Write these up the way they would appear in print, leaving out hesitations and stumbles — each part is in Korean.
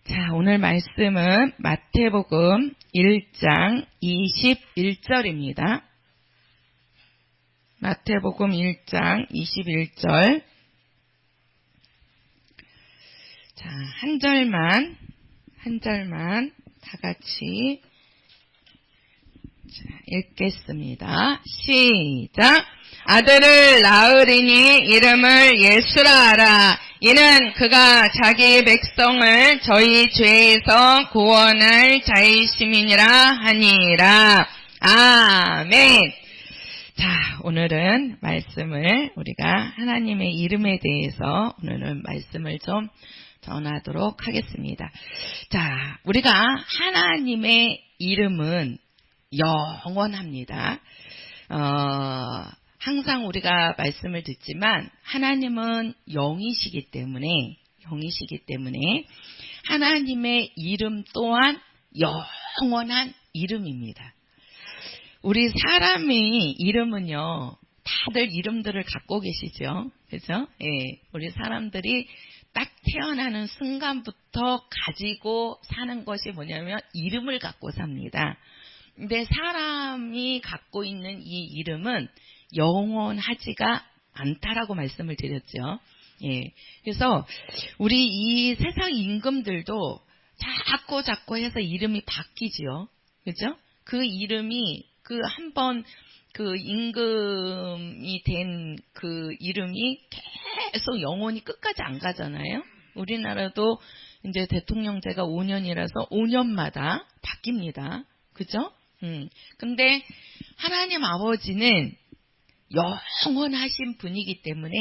자, 오늘 말씀은 마태복음 1장 21절입니다. 마태복음 1장 21절. 자, 한 절만 다 같이 읽겠습니다. 시작. 아들을 낳으리니 이름을 예수라 하라. 이는 그가 자기 백성을 저희 죄에서 구원할 자이심이니라 하니라. 아멘. 자, 오늘은 말씀을 우리가 하나님의 이름에 대해서 오늘은 말씀을 좀 전하도록 하겠습니다. 자, 우리가 하나님의 이름은 영원합니다. 항상 우리가 말씀을 듣지만 하나님은 영이시기 때문에 하나님의 이름 또한 영원한 이름입니다. 우리 사람의 이름은요, 다들 이름들을 갖고 계시죠. 그죠? 예, 우리 사람들이 딱 태어나는 순간부터 가지고 사는 것이 뭐냐면 이름을 갖고 삽니다. 근데 사람이 갖고 있는 이 이름은 영원하지가 않다라고 말씀을 드렸죠. 예. 그래서 우리 이 세상 임금들도 자꾸 해서 이름이 바뀌지요. 그죠? 그 이름이 한번 임금이 된 그 이름이 계속 영원히 끝까지 안 가잖아요. 우리나라도 이제 대통령제가 5년이라서 5년마다 바뀝니다. 그죠? 근데 하나님 아버지는 영원하신 분이기 때문에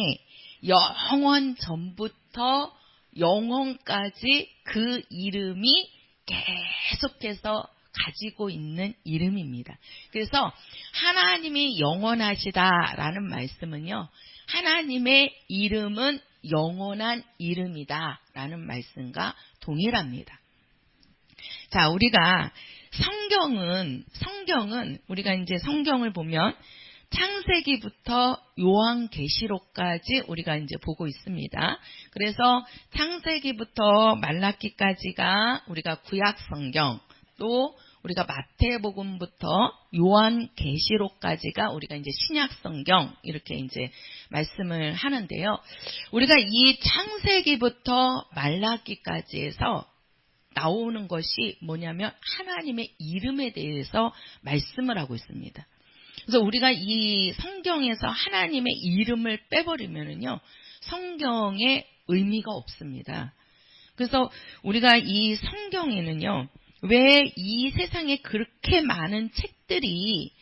영원 전부터 영원까지 그 이름이 계속해서 가지고 있는 이름입니다. 그래서 하나님이 영원하시다라는 말씀은요, 하나님의 이름은 영원한 이름이다라는 말씀과 동일합니다. 자, 우리가 성경은 우리가 이제 성경을 보면 창세기부터 요한계시록까지 우리가 이제 보고 있습니다. 그래서 창세기부터 말라기까지가 우리가 구약 성경, 또 우리가 마태복음부터 요한계시록까지가 우리가 이제 신약 성경 이렇게 이제 말씀을 하는데요. 우리가 이 창세기부터 말라기까지 해서 나오는 것이 뭐냐면 하나님의 이름에 대해서 말씀을 하고 있습니다. 그래서 우리가 이 성경에서 하나님의 이름을 빼버리면은요, 성경에 의미가 없습니다. 그래서 우리가 이 성경에는요, 왜 이 세상에 그렇게 많은 책들이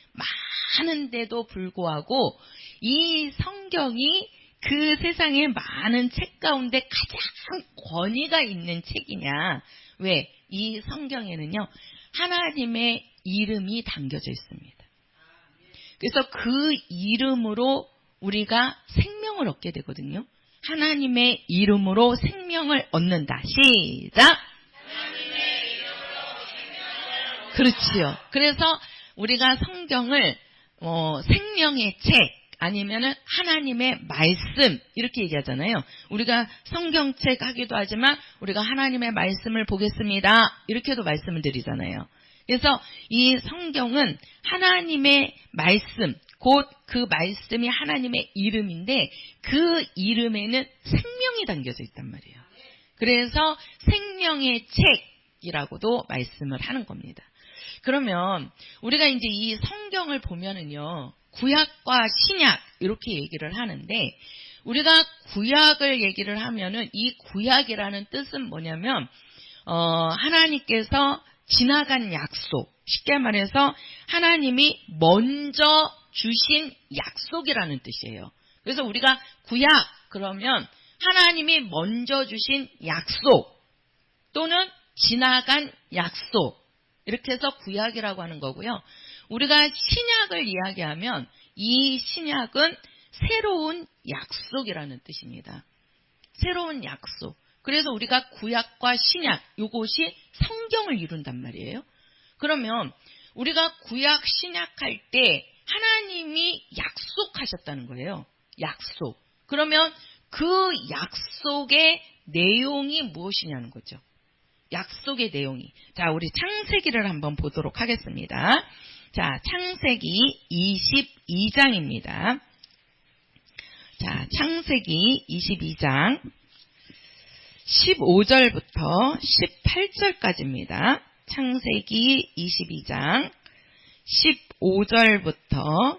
많은데도 불구하고 이 성경이 그 세상의 많은 책 가운데 가장 권위가 있는 책이냐? 왜? 이 성경에는요, 하나님의 이름이 담겨져 있습니다. 그래서 그 이름으로 우리가 생명을 얻게 되거든요. 하나님의 이름으로 생명을 얻는다. 시작! 하나님의 이름으로 생명을 얻는다. 그렇지요. 그래서 우리가 성경을 생명의 책 아니면은 하나님의 말씀 이렇게 얘기하잖아요. 우리가 성경책 하기도 하지만 우리가 하나님의 말씀을 보겠습니다. 이렇게도 말씀을 드리잖아요. 그래서 이 성경은 하나님의 말씀, 곧 그 말씀이 하나님의 이름인데 그 이름에는 생명이 담겨져 있단 말이에요. 그래서 생명의 책이라고도 말씀을 하는 겁니다. 그러면 우리가 이제 이 성경을 보면은요, 구약과 신약 이렇게 얘기를 하는데 우리가 구약을 얘기를 하면은 이 구약이라는 뜻은 뭐냐면 하나님께서 지나간 약속, 쉽게 말해서 하나님이 먼저 주신 약속이라는 뜻이에요. 그래서 우리가 구약 그러면 하나님이 먼저 주신 약속 또는 지나간 약속 이렇게 해서 구약이라고 하는 거고요. 우리가 신약을 이야기하면 이 신약은 새로운 약속이라는 뜻입니다. 새로운 약속. 그래서 우리가 구약과 신약, 이것이 성경을 이룬단 말이에요. 그러면 우리가 구약, 신약할 때 하나님이 약속하셨다는 거예요. 약속. 그러면 그 약속의 내용이 무엇이냐는 거죠. 약속의 내용이. 자, 우리 창세기를 한번 보도록 하겠습니다. 자, 창세기 22장입니다. 자, 창세기 22장 15절부터 18절까지입니다. 창세기 22장 15절부터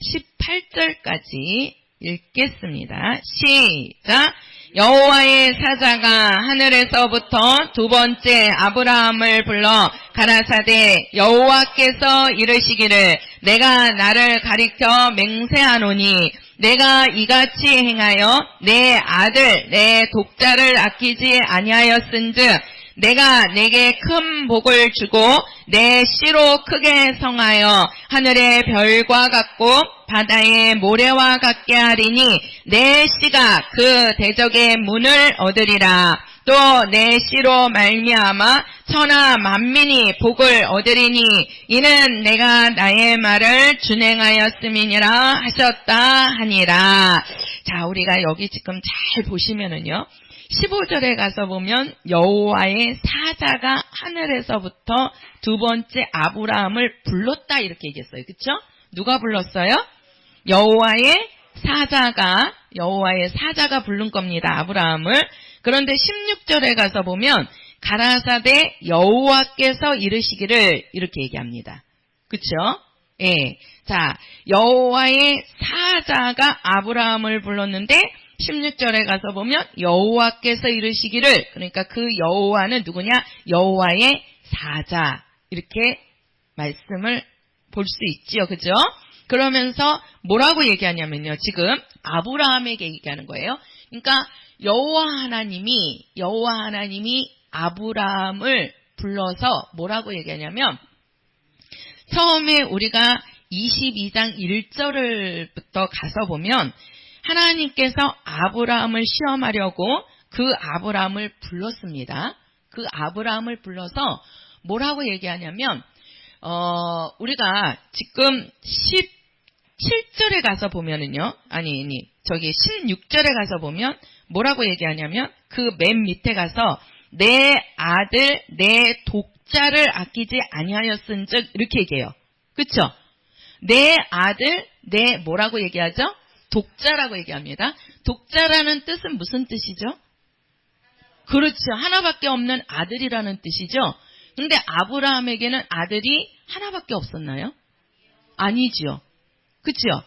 18절까지 읽겠습니다. 시작! 여호와의 사자가 하늘에서부터 두 번째 아브라함을 불러 가라사대 여호와께서 이르시기를 내가 나를 가리켜 맹세하노니 내가 이같이 행하여 내 아들 내 독자를 아끼지 아니하였은즉 내가 내게 큰 복을 주고 내 씨로 크게 성하여 하늘의 별과 같고 바다의 모래와 같게 하리니 내 씨가 그 대적의 문을 얻으리라. 또 내 씨로 말미암아 천하 만민이 복을 얻으리니 이는 내가 나의 말을 준행하였음이니라 하셨다 하니라. 자, 우리가 여기 지금 잘 보시면은요. 15절에 가서 보면 여호와의 사자가 하늘에서부터 두 번째 아브라함을 불렀다 이렇게 얘기했어요. 그렇죠? 누가 불렀어요? 여호와의 사자가 부른 겁니다. 아브라함을. 그런데 16절에 가서 보면 가라사대 여호와께서 이르시기를 이렇게 얘기합니다. 그렇죠? 예. 자, 여호와의 사자가 아브라함을 불렀는데 16절에 가서 보면 여호와께서 이르시기를, 그러니까 그 여호와는 누구냐? 여호와의 사자. 이렇게 말씀을 볼 수 있지요. 그죠? 그러면서 뭐라고 얘기하냐면요. 지금 아브라함에게 얘기하는 거예요. 그러니까 여호와 하나님이 아브라함을 불러서 뭐라고 얘기하냐면, 처음에 우리가 22장 1절부터 가서 보면 하나님께서 아브라함을 시험하려고 그 아브라함을 불렀습니다. 그 아브라함을 불러서 뭐라고 얘기하냐면, 우리가 지금 17절에 가서 보면은요, 저기 16절에 가서 보면 뭐라고 얘기하냐면, 그 맨 밑에 가서 내 아들, 내 독자를 아끼지 아니하였은즉 이렇게 얘기해요. 그쵸? 내 아들, 내 뭐라고 얘기하죠? 독자라고 얘기합니다. 독자라는 뜻은 무슨 뜻이죠? 그렇죠. 하나밖에 없는 아들이라는 뜻이죠. 근데 아브라함에게는 아들이 하나밖에 없었나요? 아니죠. 그렇죠?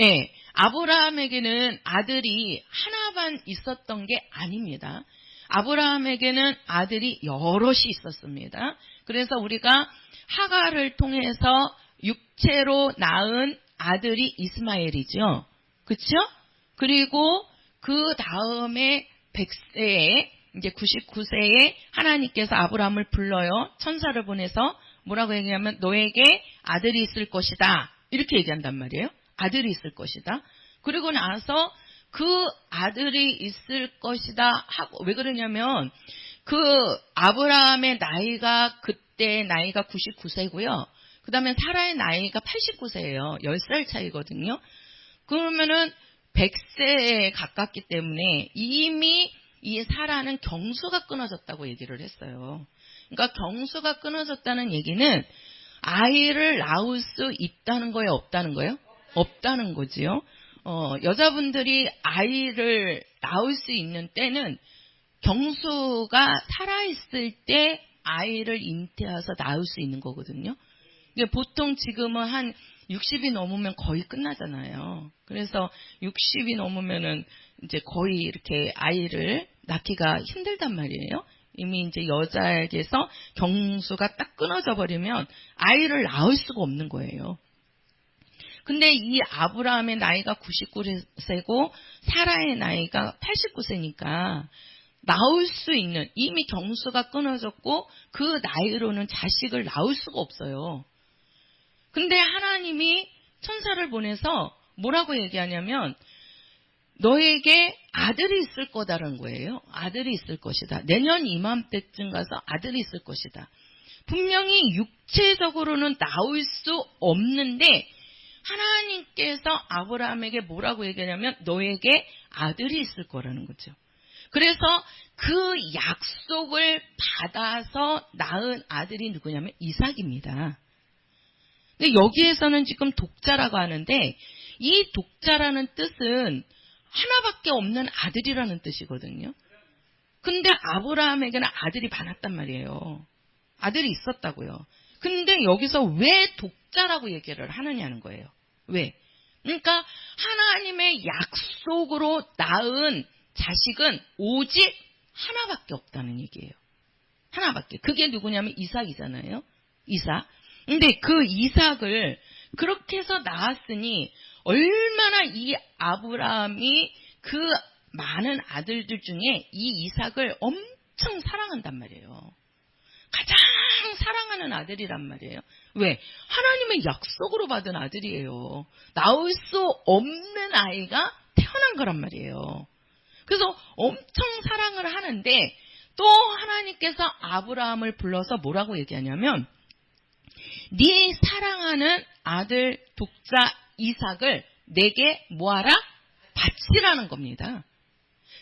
예. 아브라함에게는 아들이 하나만 있었던 게 아닙니다. 아브라함에게는 아들이 여럿이 있었습니다. 그래서 우리가 하갈을 통해서 육체로 낳은 아들이 이스마엘이죠. 그렇죠? 그리고 그 다음에 100세에 이제 99세에 하나님께서 아브라함을 불러요. 천사를 보내서 뭐라고 얘기하면 너에게 아들이 있을 것이다. 이렇게 얘기한단 말이에요. 아들이 있을 것이다. 그리고 나서 그 아들이 있을 것이다 하고, 왜 그러냐면 그 아브라함의 나이가 그때 나이가 99세고요. 그 다음에 사라의 나이가 89세예요. 10살 차이거든요. 그러면은 100세에 가깝기 때문에 이미 이 사라는 경수가 끊어졌다고 얘기를 했어요. 그러니까 경수가 끊어졌다는 얘기는 아이를 낳을 수 있다는 거예요? 없다는 거예요? 없다는 거지요. 여자분들이 아이를 낳을 수 있는 때는 경수가 살아있을 때 아이를 잉태해서 낳을 수 있는 거거든요. 보통 지금은 한 60이 넘으면 거의 끝나잖아요. 그래서 60이 넘으면은 이제 거의 이렇게 아이를 낳기가 힘들단 말이에요. 이미 이제 여자에게서 경수가 딱 끊어져 버리면 아이를 낳을 수가 없는 거예요. 근데 이 아브라함의 나이가 99세고 사라의 나이가 89세니까 낳을 수 있는, 이미 경수가 끊어졌고 그 나이로는 자식을 낳을 수가 없어요. 근데 하나님이 천사를 보내서 뭐라고 얘기하냐면 너에게 아들이 있을 거다라는 거예요. 아들이 있을 것이다. 내년 이맘때쯤 가서 아들이 있을 것이다. 분명히 육체적으로는 나올 수 없는데 하나님께서 아브라함에게 뭐라고 얘기하냐면 너에게 아들이 있을 거라는 거죠. 그래서 그 약속을 받아서 낳은 아들이 누구냐면 이삭입니다. 근데 여기에서는 지금 독자라고 하는데 이 독자라는 뜻은 하나밖에 없는 아들이라는 뜻이거든요. 근데 아브라함에게는 아들이 많았단 말이에요. 아들이 있었다고요. 근데 여기서 왜 독자라고 얘기를 하느냐는 거예요. 왜? 그러니까 하나님의 약속으로 낳은 자식은 오직 하나밖에 없다는 얘기예요. 하나밖에. 그게 누구냐면 이삭이잖아요. 이삭. 근데 그 이삭을 그렇게 해서 낳았으니 얼마나 이 아브라함이 그 많은 아들들 중에 이 이삭을 엄청 사랑한단 말이에요. 가장 사랑하는 아들이란 말이에요. 왜? 하나님의 약속으로 받은 아들이에요. 나올 수 없는 아이가 태어난 거란 말이에요. 그래서 엄청 사랑을 하는데 또 하나님께서 아브라함을 불러서 뭐라고 얘기하냐면 네 사랑하는 아들 독자 이삭을 내게 뭐하라? 바치라는 겁니다.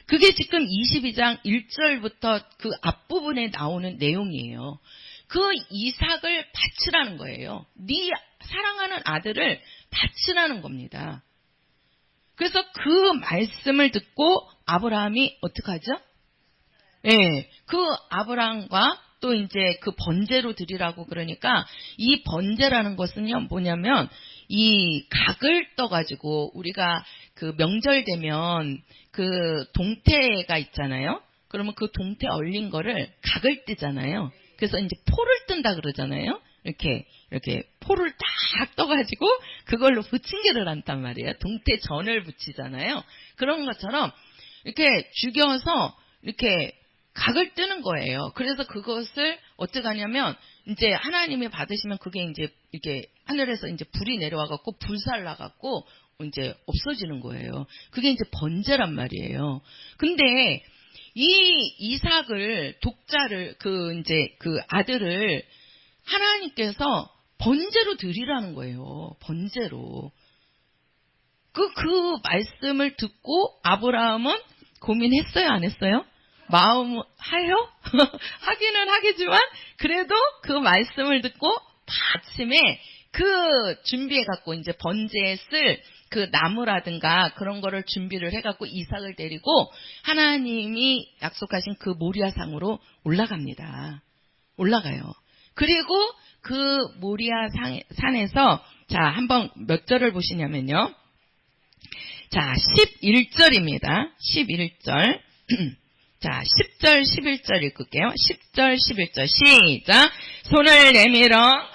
그게 지금 22장 1절부터 그 앞부분에 나오는 내용이에요. 그 이삭을 바치라는 거예요. 네 사랑하는 아들을 바치라는 겁니다. 그래서 그 말씀을 듣고 아브라함이 어떡하죠? 예, 그 아브라함과 또 이제 그 번제로 드리라고 그러니까 이 번제라는 것은요 뭐냐면 이 각을 떠가지고 우리가 그 명절 되면 그 동태가 있잖아요. 그러면 그 동태 얼린 거를 각을 뜨잖아요. 그래서 이제 포를 뜬다 그러잖아요. 이렇게 포를 딱 떠가지고 그걸로 부침개를 한단 말이에요. 동태 전을 부치잖아요. 그런 것처럼 이렇게 죽여서 이렇게 각을 뜨는 거예요. 그래서 그것을 어떻게 하냐면 이제 하나님이 받으시면 그게 이제 이렇게 하늘에서 이제 불이 내려와갖고 불살나갖고 이제 없어지는 거예요. 그게 이제 번제란 말이에요. 근데 이 이삭을 독자를 이제 그 아들을 하나님께서 번제로 드리라는 거예요. 번제로. 그 말씀을 듣고 아브라함은 고민했어요, 안 했어요? 마음하여? 하기는 하겠지만 그래도 그 말씀을 듣고 아침에 그 준비해갖고 이제 번제에 쓸 그 나무라든가 그런 거를 준비를 해갖고 이삭을 데리고 하나님이 약속하신 그 모리아상으로 올라갑니다. 올라가요. 그리고 그 모리아 산에서 자, 한번 몇 절을 보시냐면요. 자, 11절입니다. 11절. 자, 10절, 11절 읽을게요. 10절, 11절 시작. 손을 내밀어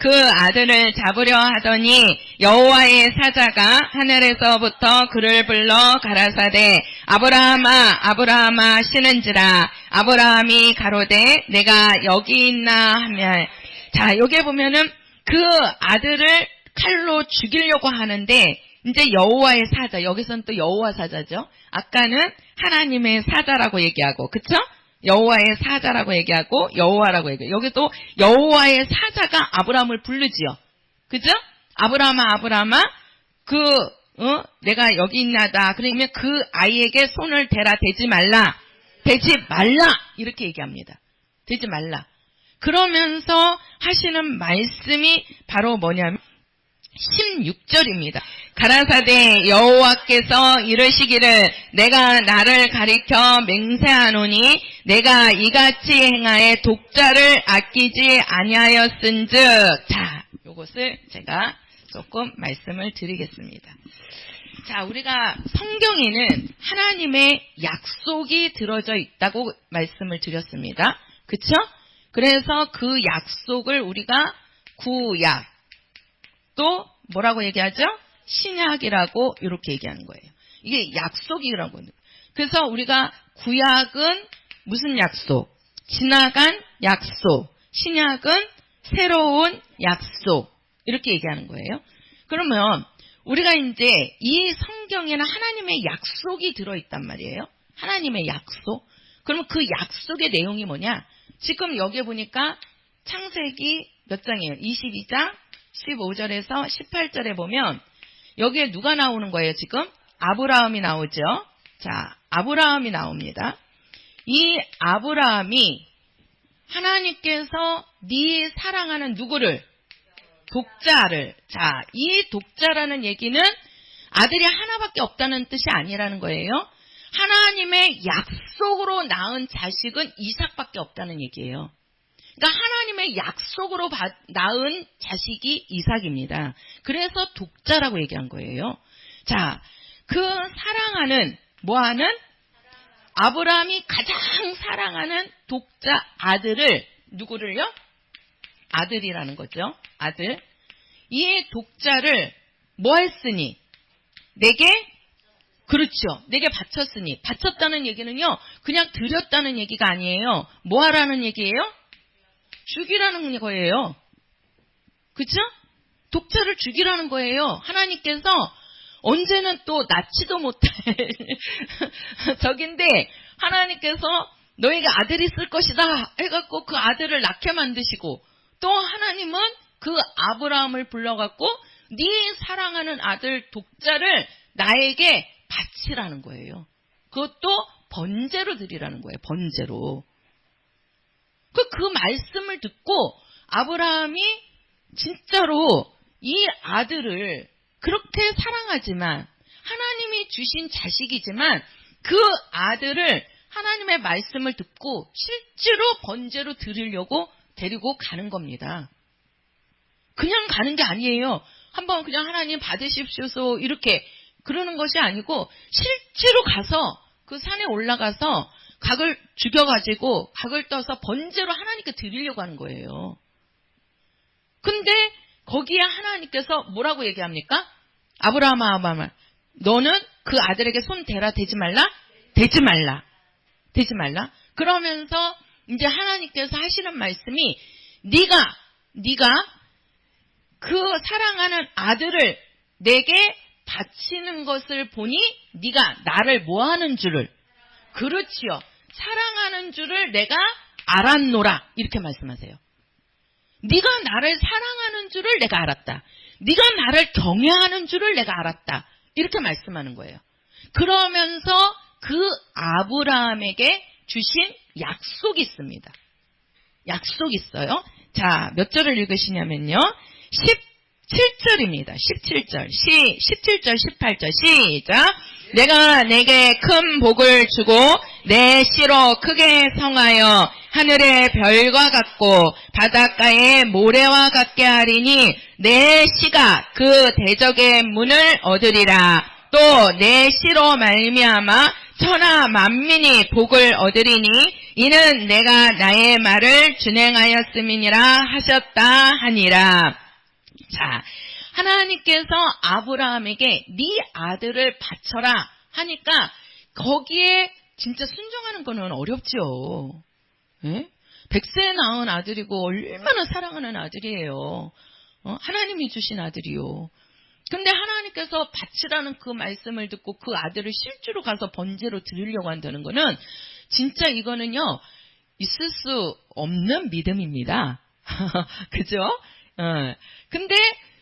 그 아들을 잡으려 하더니 여호와의 사자가 하늘에서부터 그를 불러 가라사대 아브라함아 아브라함아 시는지라. 아브라함이 가로되 내가 여기 있나 하면 자, 여기 보면은 그 아들을 칼로 죽이려고 하는데 이제 여호와의 사자, 여기서는 또 여호와 사자죠. 아까는 하나님의 사자라고 얘기하고, 그쵸? 여호와의 사자라고 얘기하고 여호와라고 얘기해요. 여기도 여호와의 사자가 아브라함을 부르지요. 그죠? 아브라함아 아브라함아 내가 여기 있나다. 그러면 그 아이에게 손을 대라. 대지 말라 이렇게 얘기합니다. 대지 말라. 그러면서 하시는 말씀이 바로 뭐냐면 16절입니다. 가라사대 여호와께서 이르시기를 내가 나를 가리켜 맹세하노니 내가 이같이 행하에 독자를 아끼지 아니하였은즉. 자, 요것을 제가 조금 말씀을 드리겠습니다. 자, 우리가 성경에는 하나님의 약속이 들어져 있다고 말씀을 드렸습니다. 그쵸? 그래서 그 약속을 우리가 구약 또 뭐라고 얘기하죠? 신약이라고 이렇게 얘기하는 거예요. 이게 약속이라고. 그래서 우리가 구약은 무슨 약속? 지나간 약속. 신약은 새로운 약속. 이렇게 얘기하는 거예요. 그러면 우리가 이제 이 성경에는 하나님의 약속이 들어있단 말이에요. 하나님의 약속. 그러면 그 약속의 내용이 뭐냐? 지금 여기 보니까 창세기 몇 장이에요? 22장 15절에서 18절에 보면 여기에 누가 나오는 거예요, 지금? 아브라함이 나오죠. 자, 아브라함이 나옵니다. 이 아브라함이 하나님께서 네 사랑하는 누구를? 독자를. 자, 이 독자라는 얘기는 아들이 하나밖에 없다는 뜻이 아니라는 거예요. 하나님의 약속으로 낳은 자식은 이삭밖에 없다는 얘기예요. 그러니까 하나님의 약속으로 낳은 자식이 이삭입니다. 그래서 독자라고 얘기한 거예요. 자, 그 사랑하는 뭐하는? 아브라함이 가장 사랑하는 독자 아들을 누구를요? 아들이라는 거죠. 아들. 이 독자를 뭐 했으니? 내게? 그렇죠. 내게 바쳤으니. 바쳤다는 얘기는요. 그냥 드렸다는 얘기가 아니에요. 뭐 하라는 얘기예요? 죽이라는 거예요. 그렇죠? 독자를 죽이라는 거예요. 하나님께서 언제는 또 낳지도 못할 적인데 하나님께서 너에게 아들이 있을 것이다 해갖고 그 아들을 낳게 만드시고 또 하나님은 그 아브라함을 불러갖고 네 사랑하는 아들 독자를 나에게 바치라는 거예요. 그것도 번제로 드리라는 거예요. 번제로. 그 말씀을 듣고 아브라함이 진짜로 이 아들을 그렇게 사랑하지만 하나님이 주신 자식이지만 그 아들을 하나님의 말씀을 듣고 실제로 번제로 드리려고 데리고 가는 겁니다. 그냥 가는 게 아니에요. 한번 그냥 하나님 받으십시오 이렇게 그러는 것이 아니고 실제로 가서 그 산에 올라가서 각을 죽여가지고 각을 떠서 번제로 하나님께 드리려고 하는 거예요. 근데 거기에 하나님께서 뭐라고 얘기합니까? 아브라함아, 너는 그 아들에게 손 대라 대지 말라? 대지 말라. 대지 말라. 그러면서 이제 하나님께서 하시는 말씀이 네가 그 사랑하는 아들을 내게 바치는 것을 보니 네가 나를 뭐하는 줄을 그렇지요. 사랑하는 줄을 내가 알았노라. 이렇게 말씀하세요. 네가 나를 사랑하는 줄을 내가 알았다. 네가 나를 경외하는 줄을 내가 알았다. 이렇게 말씀하는 거예요. 그러면서 그 아브라함에게 주신 약속이 있습니다. 약속이 있어요. 자, 몇 절을 읽으시냐면요. 17절입니다. 17절. 17절, 18절. 시작. 내가 내게 큰 복을 주고 내 씨로 크게 성하여 하늘의 별과 같고 바닷가의 모래와 같게 하리니 내 씨가 그 대적의 문을 얻으리라. 또 내 씨로 말미암아 천하 만민이 복을 얻으리니 이는 내가 나의 말을 준행하였음이니라 하셨다 하니라. 자, 하나님께서 아브라함에게 네 아들을 바쳐라 하니까 거기에 진짜 순종하는 거는 어렵죠. 예? 100세에 낳은 아들이고 얼마나 사랑하는 아들이에요. 하나님이 주신 아들이요. 근데 하나님께서 바치라는 그 말씀을 듣고 그 아들을 실제로 가서 번제로 드리려고 한다는 거는 진짜 이거는요. 있을 수 없는 믿음입니다. 그죠? 근데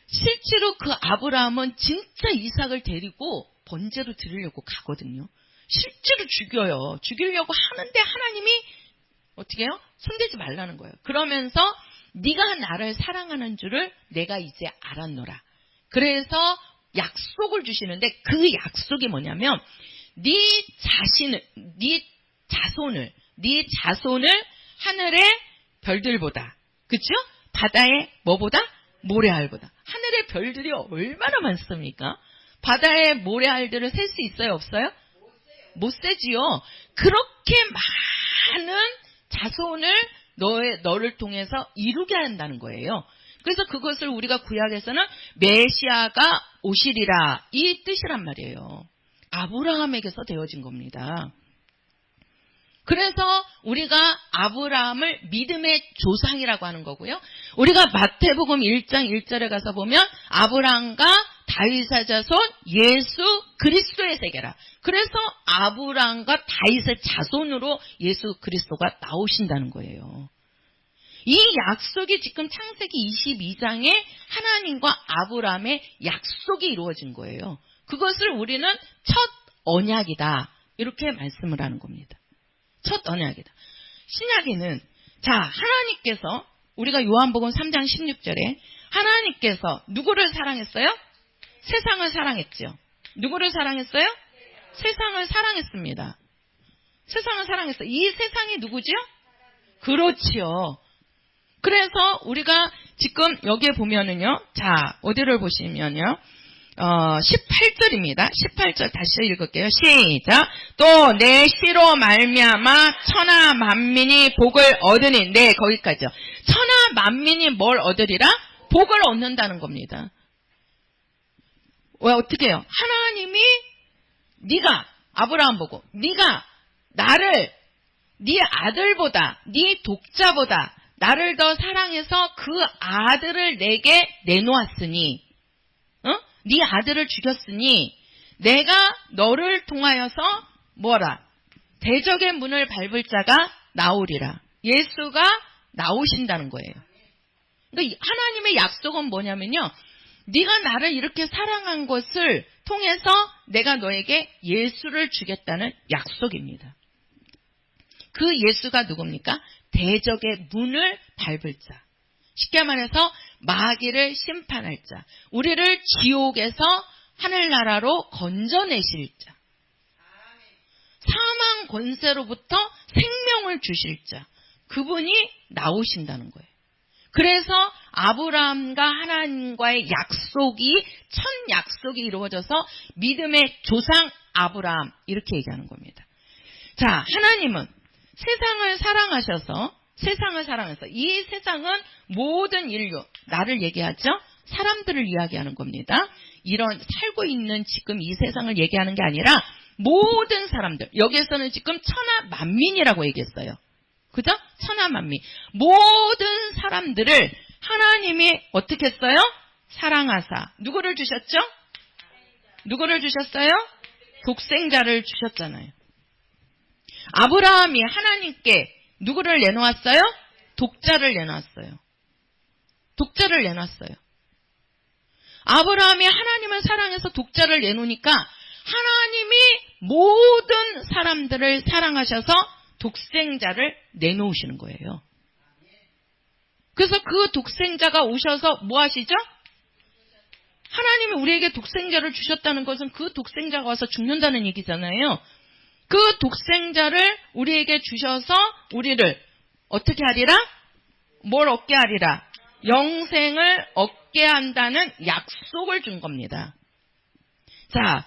실제로 그 아브라함은 진짜 이삭을 데리고 번제로 드리려고 가거든요. 실제로 죽여요. 죽이려고 하는데 하나님이 어떻게 해요? 손대지 말라는 거예요. 그러면서 네가 나를 사랑하는 줄을 내가 이제 알았노라. 그래서 약속을 주시는데 그 약속이 뭐냐면 네 자손을 하늘의 별들보다, 그렇죠? 바다의 뭐보다? 모래알보다. 하늘의 별들이 얼마나 많습니까? 바다의 모래알들을 셀 수 있어요? 없어요? 못 세지요. 그렇게 많은 자손을 너를 통해서 이루게 한다는 거예요. 그래서 그것을 우리가 구약에서는 메시아가 오시리라 이 뜻이란 말이에요. 아브라함에게서 되어진 겁니다. 그래서 우리가 아브라함을 믿음의 조상이라고 하는 거고요. 우리가 마태복음 1장 1절에 가서 보면 아브라함과 다윗의 자손 예수 그리스도의 세계라. 그래서 아브라함과 다윗의 자손으로 예수 그리스도가 나오신다는 거예요. 이 약속이 지금 창세기 22장에 하나님과 아브라함의 약속이 이루어진 거예요. 그것을 우리는 첫 언약이다. 이렇게 말씀을 하는 겁니다. 첫 언약이다. 신약에는 자, 하나님께서 우리가 요한복음 3장 16절에 하나님께서 누구를 사랑했어요? 세상을 사랑했죠. 누구를 사랑했어요? 세상을 사랑했습니다. 세상을 사랑했어요. 이 세상이 누구죠? 그렇지요. 그래서 우리가 지금 여기에 보면은요. 자, 어디를 보시면요. 18절입니다. 18절 다시 읽을게요. 시작. 또 내 씨로 말미암아 천하 만민이 복을 얻으니. 네, 거기까지요. 천하 만민이 뭘 얻으리라? 복을 얻는다는 겁니다. 왜 어떻게 해요? 하나님이 네가 아브라함 보고 네가 나를 네 아들보다 네 독자보다 나를 더 사랑해서 그 아들을 내게 내놓았으니 네 아들을 죽였으니 내가 너를 통하여서 뭐라? 대적의 문을 밟을 자가 나오리라. 예수가 나오신다는 거예요. 그러니까 하나님의 약속은 뭐냐면요. 네가 나를 이렇게 사랑한 것을 통해서 내가 너에게 예수를 주겠다는 약속입니다. 그 예수가 누굽니까? 대적의 문을 밟을 자. 쉽게 말해서 마귀를 심판할 자. 우리를 지옥에서 하늘나라로 건져내실 자. 사망 권세로부터 생명을 주실 자. 그분이 나오신다는 거예요. 그래서 아브라함과 하나님과의 약속이 첫 약속이 이루어져서 믿음의 조상 아브라함 이렇게 얘기하는 겁니다. 자, 하나님은 세상을 사랑해서 이 세상은 모든 인류, 나를 얘기하죠? 사람들을 이야기하는 겁니다. 이런 살고 있는 지금 이 세상을 얘기하는 게 아니라 모든 사람들, 여기에서는 지금 천하 만민이라고 얘기했어요. 그죠? 천하 만민. 모든 사람들을 하나님이 어떻게 했어요? 사랑하사. 누구를 주셨죠? 누구를 주셨어요? 독생자를 주셨잖아요. 아브라함이 하나님께 누구를 내놓았어요? 독자를 내놨어요. 독자를 내놨어요. 아브라함이 하나님을 사랑해서 독자를 내놓으니까 하나님이 모든 사람들을 사랑하셔서 독생자를 내놓으시는 거예요. 그래서 그 독생자가 오셔서 뭐 하시죠? 하나님이 우리에게 독생자를 주셨다는 것은 그 독생자가 와서 죽는다는 얘기잖아요. 그 독생자를 우리에게 주셔서 우리를 어떻게 하리라? 뭘 얻게 하리라? 영생을 얻게 한다는 약속을 준 겁니다. 자,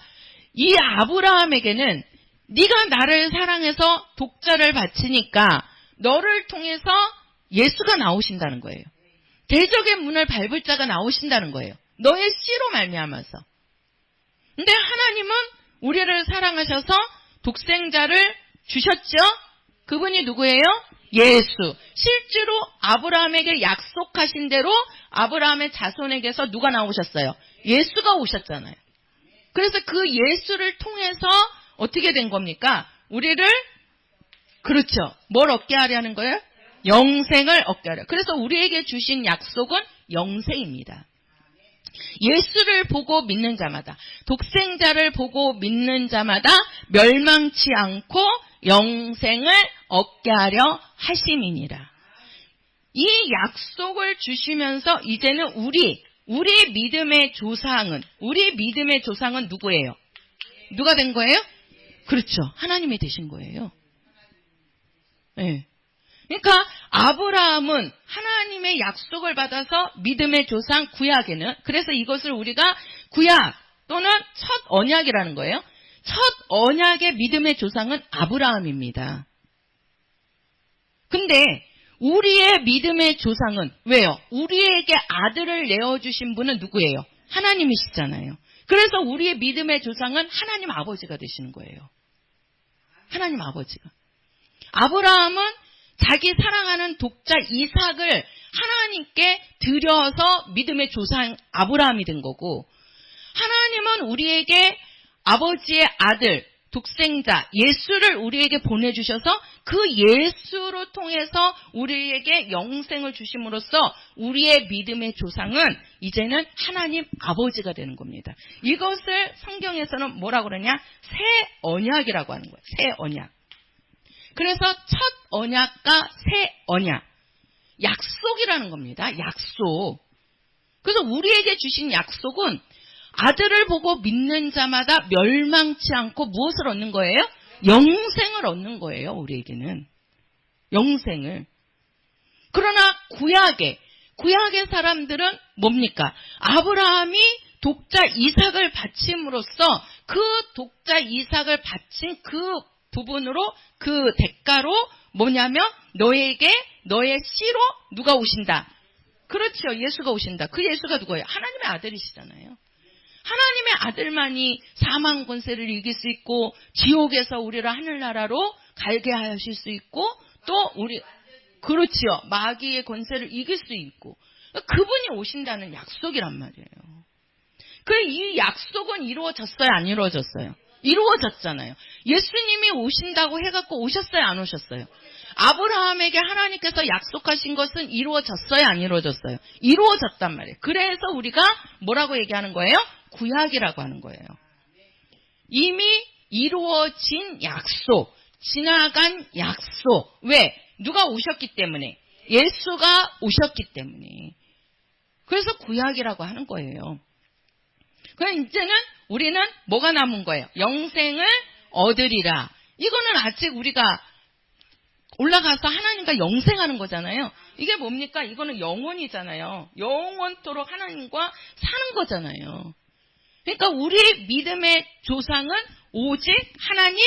이 아브라함에게는 네가 나를 사랑해서 독자를 바치니까 너를 통해서 예수가 나오신다는 거예요. 대적의 문을 밟을 자가 나오신다는 거예요. 너의 씨로 말미암아서. 근데 하나님은 우리를 사랑하셔서 독생자를 주셨죠? 그분이 누구예요? 예수. 실제로 아브라함에게 약속하신 대로 아브라함의 자손에게서 누가 나오셨어요? 예수가 오셨잖아요. 그래서 그 예수를 통해서 어떻게 된 겁니까? 우리를 그렇죠. 뭘 얻게 하려는 거예요? 영생을 얻게 하려. 그래서 우리에게 주신 약속은 영생입니다. 예수를 보고 믿는 자마다, 독생자를 보고 믿는 자마다 멸망치 않고 영생을 얻게 하려 하심이니라. 이 약속을 주시면서 이제는 우리 믿음의 조상은 누구예요? 누가 된 거예요? 그렇죠. 하나님이 되신 거예요. 네. 그러니까 아브라함은 하나님의 약속을 받아서 믿음의 조상 구약에는, 그래서 이것을 우리가 구약 또는 첫 언약이라는 거예요. 첫 언약의 믿음의 조상은 아브라함입니다. 근데 우리의 믿음의 조상은 왜요? 우리에게 아들을 내어주신 분은 누구예요? 하나님이시잖아요. 그래서 우리의 믿음의 조상은 하나님 아버지가 되시는 거예요. 하나님 아버지가. 아브라함은 자기 사랑하는 독자 이삭을 하나님께 드려서 믿음의 조상 아브라함이 된 거고, 하나님은 우리에게 아버지의 아들, 독생자 예수를 우리에게 보내주셔서 그 예수로 통해서 우리에게 영생을 주심으로써 우리의 믿음의 조상은 이제는 하나님 아버지가 되는 겁니다. 이것을 성경에서는 뭐라고 그러냐? 새 언약이라고 하는 거예요. 새 언약. 그래서 첫 언약과 새 언약. 약속이라는 겁니다. 약속. 그래서 우리에게 주신 약속은 아들을 보고 믿는 자마다 멸망치 않고 무엇을 얻는 거예요? 영생을 얻는 거예요. 우리에게는. 영생을. 그러나 구약의 사람들은 뭡니까? 아브라함이 독자 이삭을 바침으로써 그 독자 이삭을 바친 그 부분으로 그 대가로 뭐냐면 너에게 너의 씨로 누가 오신다? 그렇죠. 예수가 오신다. 그 예수가 누구예요? 하나님의 아들이시잖아요. 하나님의 아들만이 사망 권세를 이길 수 있고 지옥에서 우리를 하늘나라로 가게 하실 수 있고 또 우리 그렇지요. 마귀의 권세를 이길 수 있고 그분이 오신다는 약속이란 말이에요. 그래 이 약속은 이루어졌어요? 안 이루어졌어요? 이루어졌잖아요. 예수님이 오신다고 해갖고 오셨어요? 안 오셨어요? 아브라함에게 하나님께서 약속하신 것은 이루어졌어요? 안 이루어졌어요? 이루어졌단 말이에요. 그래서 우리가 뭐라고 얘기하는 거예요? 구약이라고 하는 거예요. 이미 이루어진 약속, 지나간 약속. 왜? 누가 오셨기 때문에. 예수가 오셨기 때문에. 그래서 구약이라고 하는 거예요. 그럼 이제는 우리는 뭐가 남은 거예요? 영생을 얻으리라. 이거는 아직 우리가 올라가서 하나님과 영생하는 거잖아요. 이게 뭡니까? 이거는 영원이잖아요. 영원토록 하나님과 사는 거잖아요. 그러니까 우리 믿음의 조상은 오직 하나님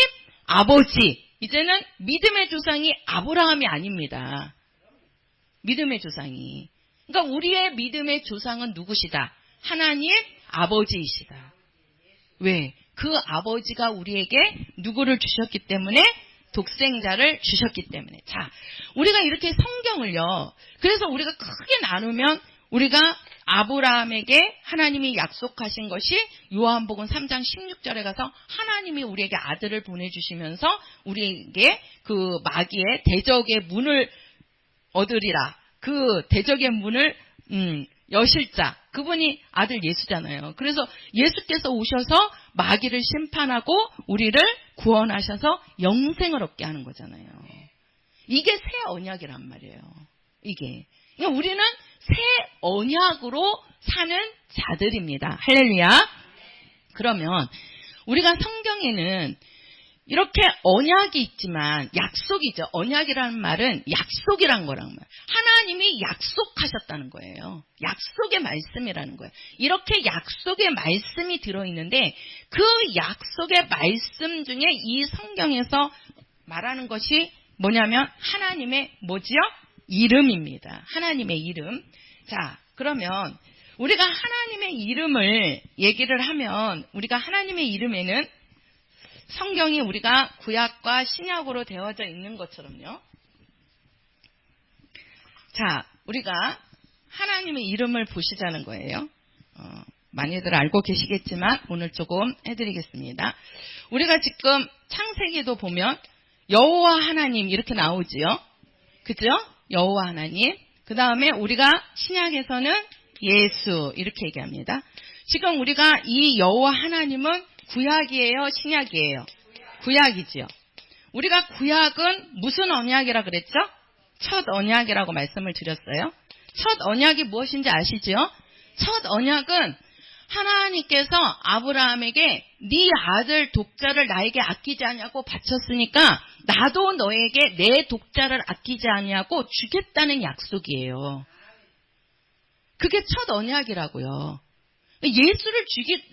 아버지. 이제는 믿음의 조상이 아브라함이 아닙니다. 믿음의 조상이. 그러니까 우리의 믿음의 조상은 누구시다? 하나님 아버지이시다. 왜? 그 아버지가 우리에게 누구를 주셨기 때문에? 독생자를 주셨기 때문에. 자, 우리가 이렇게 성경을요. 그래서 우리가 크게 나누면 우리가 아브라함에게 하나님이 약속하신 것이 요한복음 3장 16절에 가서 하나님이 우리에게 아들을 보내주시면서 우리에게 그 마귀의 대적의 문을 얻으리라. 그 대적의 문을 여실 자. 그분이 아들 예수잖아요. 그래서 예수께서 오셔서 마귀를 심판하고 우리를 구원하셔서 영생을 얻게 하는 거잖아요. 이게 새 언약이란 말이에요. 이게. 그러니까 우리는 새 언약으로 사는 자들입니다. 할렐루야. 그러면 우리가 성경에는 이렇게 언약이 있지만 약속이죠. 언약이라는 말은 약속이란 거란 말이에요. 하나님이 약속하셨다는 거예요. 약속의 말씀이라는 거예요. 이렇게 약속의 말씀이 들어있는데 그 약속의 말씀 중에 이 성경에서 말하는 것이 뭐냐면 하나님의 뭐지요? 이름입니다. 하나님의 이름. 자, 그러면 우리가 하나님의 이름을 얘기를 하면 우리가 하나님의 이름에는 성경이 우리가 구약과 신약으로 되어져 있는 것처럼요. 자, 우리가 하나님의 이름을 보시자는 거예요. 많이들 알고 계시겠지만 오늘 조금 해드리겠습니다. 우리가 지금 창세기도 보면 여호와 하나님 이렇게 나오지요. 그죠? 여호와 하나님. 그 다음에 우리가 신약에서는 예수 이렇게 얘기합니다. 지금 우리가 이 여호와 하나님은 구약이에요? 신약이에요? 구약이지요. 우리가 구약은 무슨 언약이라 그랬죠? 첫 언약이라고 말씀을 드렸어요. 첫 언약이 무엇인지 아시죠? 첫 언약은 하나님께서 아브라함에게 네 아들 독자를 나에게 아끼지 아니하고 바쳤으니까 나도 너에게 내 독자를 아끼지 아니하고 주겠다는 약속이에요. 그게 첫 언약이라고요. 예수를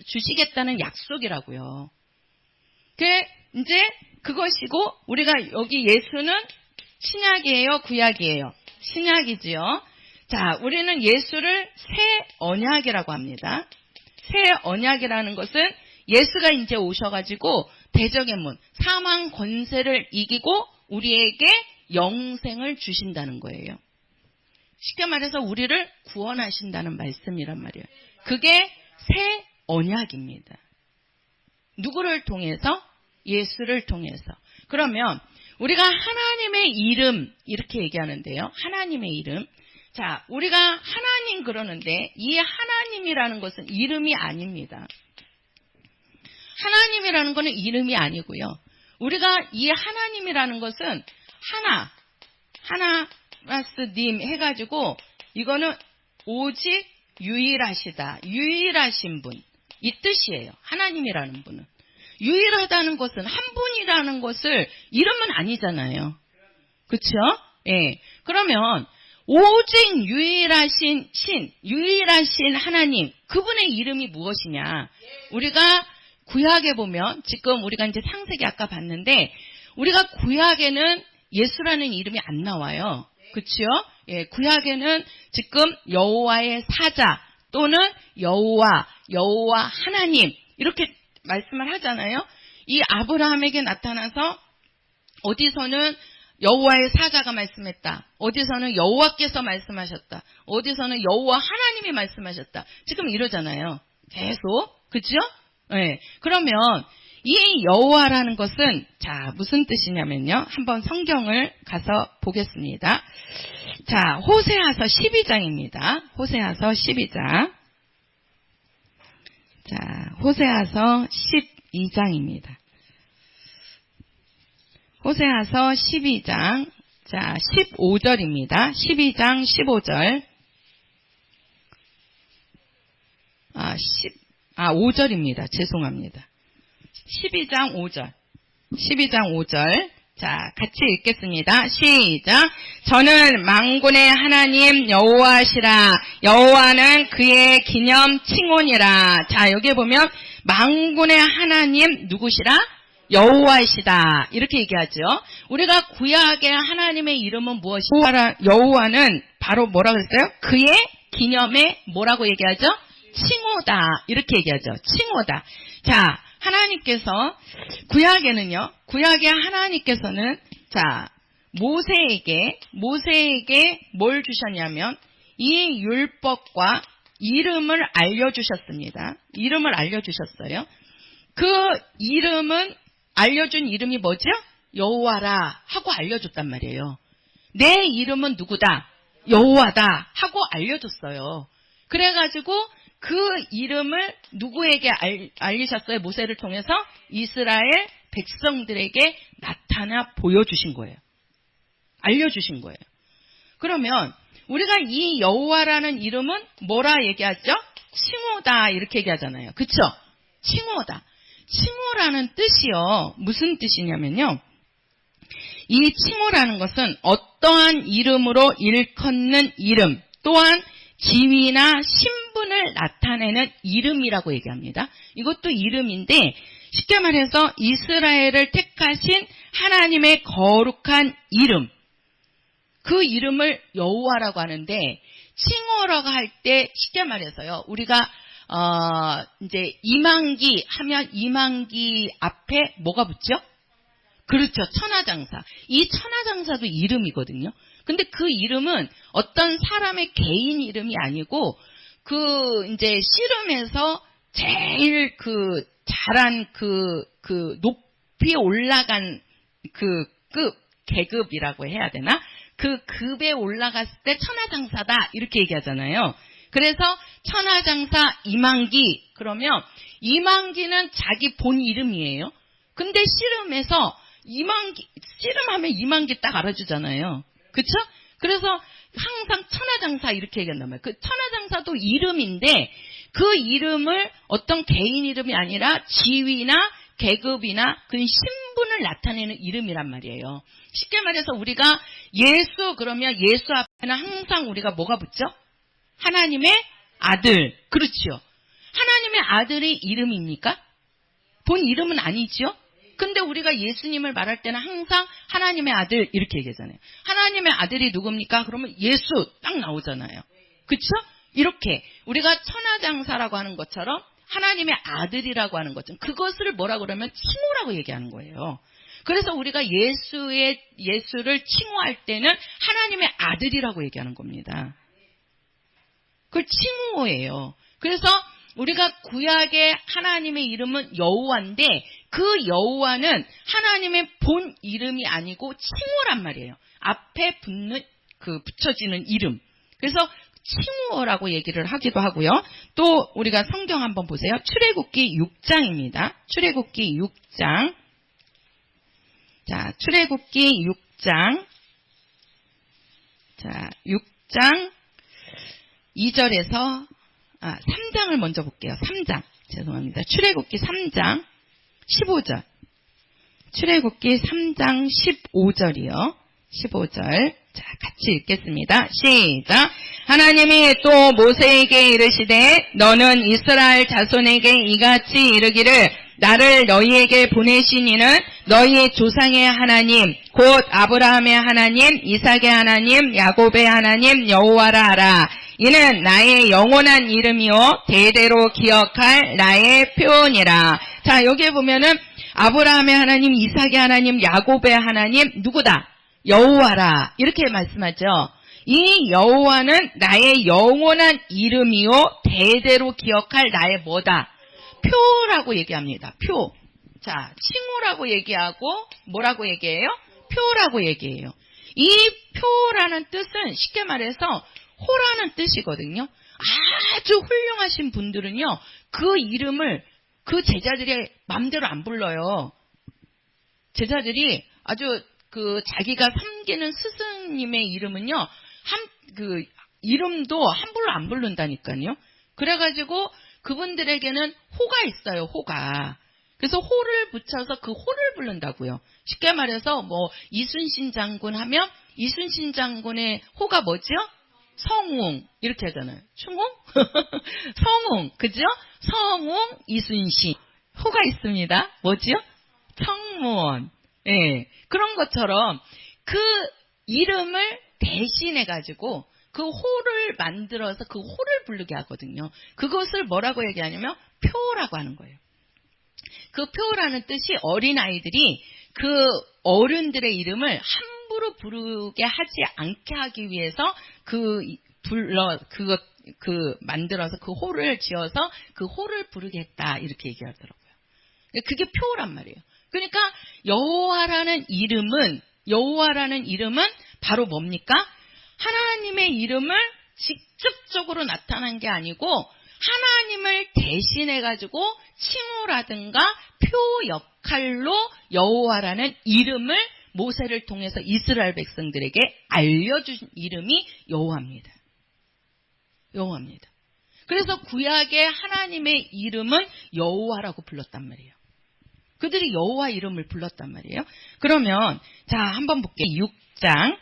주시겠다는 약속이라고요. 이제 그것이고 우리가 여기 예수는 신약이에요, 구약이에요? 신약이지요. 자, 우리는 예수를 새 언약이라고 합니다. 새 언약이라는 것은 예수가 이제 오셔가지고 대적의 문, 사망 권세를 이기고 우리에게 영생을 주신다는 거예요. 쉽게 말해서 우리를 구원하신다는 말씀이란 말이에요. 그게 새 언약입니다. 누구를 통해서? 예수를 통해서. 그러면 우리가 하나님의 이름 이렇게 얘기하는데요. 하나님의 이름. 자, 우리가 하나님 그러는데 이 하나님이라는 것은 이름이 아닙니다. 하나님이라는 것은 이름이 아니고요. 우리가 이 하나님이라는 것은 하나 플러스 님 해가지고 이거는 오직 유일하시다. 유일하신 분. 이 뜻이에요. 하나님이라는 분은. 유일하다는 것은 한 분이라는 것을 이름은 아니잖아요. 그렇죠? 예. 그러면 오직 유일하신 유일하신 하나님, 그분의 이름이 무엇이냐? 우리가 구약에 보면 지금 우리가 이제 창세기 아까 봤는데 우리가 구약에는 예수라는 이름이 안 나와요. 그렇죠? 예, 구약에는 지금 여호와의 사자 또는 여호와 하나님 이렇게 말씀을 하잖아요. 이 아브라함에게 나타나서 어디서는 여호와의 사자가 말씀했다. 어디서는 여호와께서 말씀하셨다. 어디서는 여호와 하나님이 말씀하셨다. 지금 이러잖아요. 계속. 그렇죠? 네. 그러면 이 여호와라는 것은 자 무슨 뜻이냐면요. 한번 성경을 가서 보겠습니다. 자 호세아서 12장입니다. 호세아서 12장. 자 호세아서 12장입니다. 호세아서 12장 자 15절입니다. 12장 15절 5절입니다. 죄송합니다. 12장 5절. 12장 5절. 자, 같이 읽겠습니다. 시작. 저는 만군의 하나님 여호와시라. 여호와는 그의 기념 칭혼이라. 자, 여기 보면 만군의 하나님 누구시라? 여호와이시다. 이렇게 얘기하죠. 우리가 구약의 하나님의 이름은 무엇이냐? 여호와는 바로 뭐라고 했어요? 그의 기념에 뭐라고 얘기하죠? 칭호다. 이렇게 얘기하죠. 칭호다. 자, 하나님께서 구약에는요. 구약의 하나님께서는 자, 모세에게 뭘 주셨냐면 이 율법과 이름을 알려주셨습니다. 이름을 알려주셨어요. 그 이름은 알려준 이름이 뭐죠? 여호와라 하고 알려줬단 말이에요. 내 이름은 누구다? 여호와다 하고 알려줬어요. 그래가지고 그 이름을 누구에게 알리셨어요? 모세를 통해서 이스라엘 백성들에게 나타나 보여주신 거예요. 알려주신 거예요. 그러면 우리가 이 여호와라는 이름은 뭐라 얘기하죠? 칭호다 이렇게 얘기하잖아요. 그쵸? 칭호다. 칭호라는 뜻이요. 무슨 뜻이냐면요. 이 칭호라는 것은 어떠한 이름으로 일컫는 이름 또한 지위나 신분을 나타내는 이름이라고 얘기합니다. 이것도 이름인데 쉽게 말해서 이스라엘을 택하신 하나님의 거룩한 이름. 그 이름을 여호와라고 하는데 칭호라고 할 때 쉽게 말해서요. 우리가 이제 이만기 하면 이만기 앞에 뭐가 붙죠? 그렇죠. 천하장사. 이 천하장사도 이름이거든요. 근데 그 이름은 어떤 사람의 개인 이름이 아니고 이제 씨름에서 제일 잘한 높이 올라간 계급이라고 해야 되나? 그 급에 올라갔을 때 천하장사다 이렇게 얘기하잖아요. 그래서 천하장사 이만기 그러면 이만기는 자기 본 이름이에요. 근데 씨름에서 씨름하면 이만기 딱 알아주잖아요. 그쵸? 그래서 항상 천하장사 이렇게 얘기한단 말이에요. 그 천하장사도 이름인데 그 이름을 어떤 개인 이름이 아니라 지위나 계급이나 그 신분을 나타내는 이름이란 말이에요. 쉽게 말해서 우리가 예수 그러면 예수 앞에는 항상 우리가 뭐가 붙죠? 하나님의 아들. 그렇죠. 하나님의 아들이 이름입니까? 본 이름은 아니죠. 근데 우리가 예수님을 말할 때는 항상 하나님의 아들 이렇게 얘기하잖아요. 하나님의 아들이 누굽니까? 그러면 예수 딱 나오잖아요. 그렇죠? 이렇게 우리가 천하장사라고 하는 것처럼 하나님의 아들이라고 하는 것처럼 그것을 뭐라고 그러면 칭호라고 얘기하는 거예요. 그래서 우리가 예수를 칭호할 때는 하나님의 아들이라고 얘기하는 겁니다. 그걸 칭호예요. 그래서 우리가 구약의 하나님의 이름은 여호와인데 그 여호와는 하나님의 본 이름이 아니고 칭호란 말이에요. 앞에 붙여지는 이름. 그래서 칭호라고 얘기를 하기도 하고요. 또 우리가 성경 한번 보세요. 출애굽기 6장입니다. 출애굽기 6장. 자, 출애굽기 6장. 자, 6장 2절에서 3장을 먼저 볼게요. 3장. 죄송합니다. 출애굽기 3장 15절. 출애굽기 3장 15절이요. 15절. 자, 같이 읽겠습니다. 시작. 하나님이 또 모세에게 이르시되 너는 이스라엘 자손에게 이같이 이르기를 나를 너희에게 보내신 이는 너희 조상의 하나님 곧 아브라함의 하나님 이삭의 하나님 야곱의 하나님 여호와라 하라. 이는 나의 영원한 이름이요 대대로 기억할 나의 표현이라. 자, 여기에 보면은 아브라함의 하나님 이삭의 하나님 야곱의 하나님 누구다? 여호와라. 이렇게 말씀하죠. 이 여호와는 나의 영원한 이름이요 대대로 기억할 나의 뭐다? 표라고 얘기합니다. 표. 자, 칭호라고 얘기하고 뭐라고 얘기해요? 표라고 얘기해요. 이 표라는 뜻은 쉽게 말해서 호라는 뜻이거든요. 아주 훌륭하신 분들은요, 그 이름을 그 제자들이 마음대로 안 불러요. 제자들이 아주 자기가 섬기는 스승님의 이름은요, 이름도 함부로 안 부른다니까요. 그래가지고 그분들에게는 호가 있어요, 호가. 그래서 호를 붙여서 그 호를 부른다고요. 쉽게 말해서 이순신 장군 하면 이순신 장군의 호가 뭐죠? 성웅. 이렇게 하잖아요. 충웅? 성웅. 그죠? 성웅, 이순신. 호가 있습니다. 뭐죠? 청무원. 예. 그런 것처럼 그 이름을 대신해가지고 그 호를 만들어서 그 호를 부르게 하거든요. 그것을 뭐라고 얘기하냐면 표라고 하는 거예요. 그 표라는 뜻이 어린아이들이 그 어른들의 이름을 함부로 부르게 하지 않게 하기 위해서 만들어서 그 호를 지어서 그 호를 부르게 했다. 이렇게 얘기하더라고요. 그게 표란 말이에요. 그러니까 여호와라는 이름은 바로 뭡니까? 하나님의 이름을 직접적으로 나타난 게 아니고 하나님을 대신해가지고 칭호라든가 표 역할로 여호와라는 이름을 모세를 통해서 이스라엘 백성들에게 알려준 이름이 여호와입니다. 여호와입니다. 그래서 구약의 하나님의 이름은 여호와라고 불렀단 말이에요. 그들이 여호와 이름을 불렀단 말이에요. 그러면 자, 한번 볼게요. 6장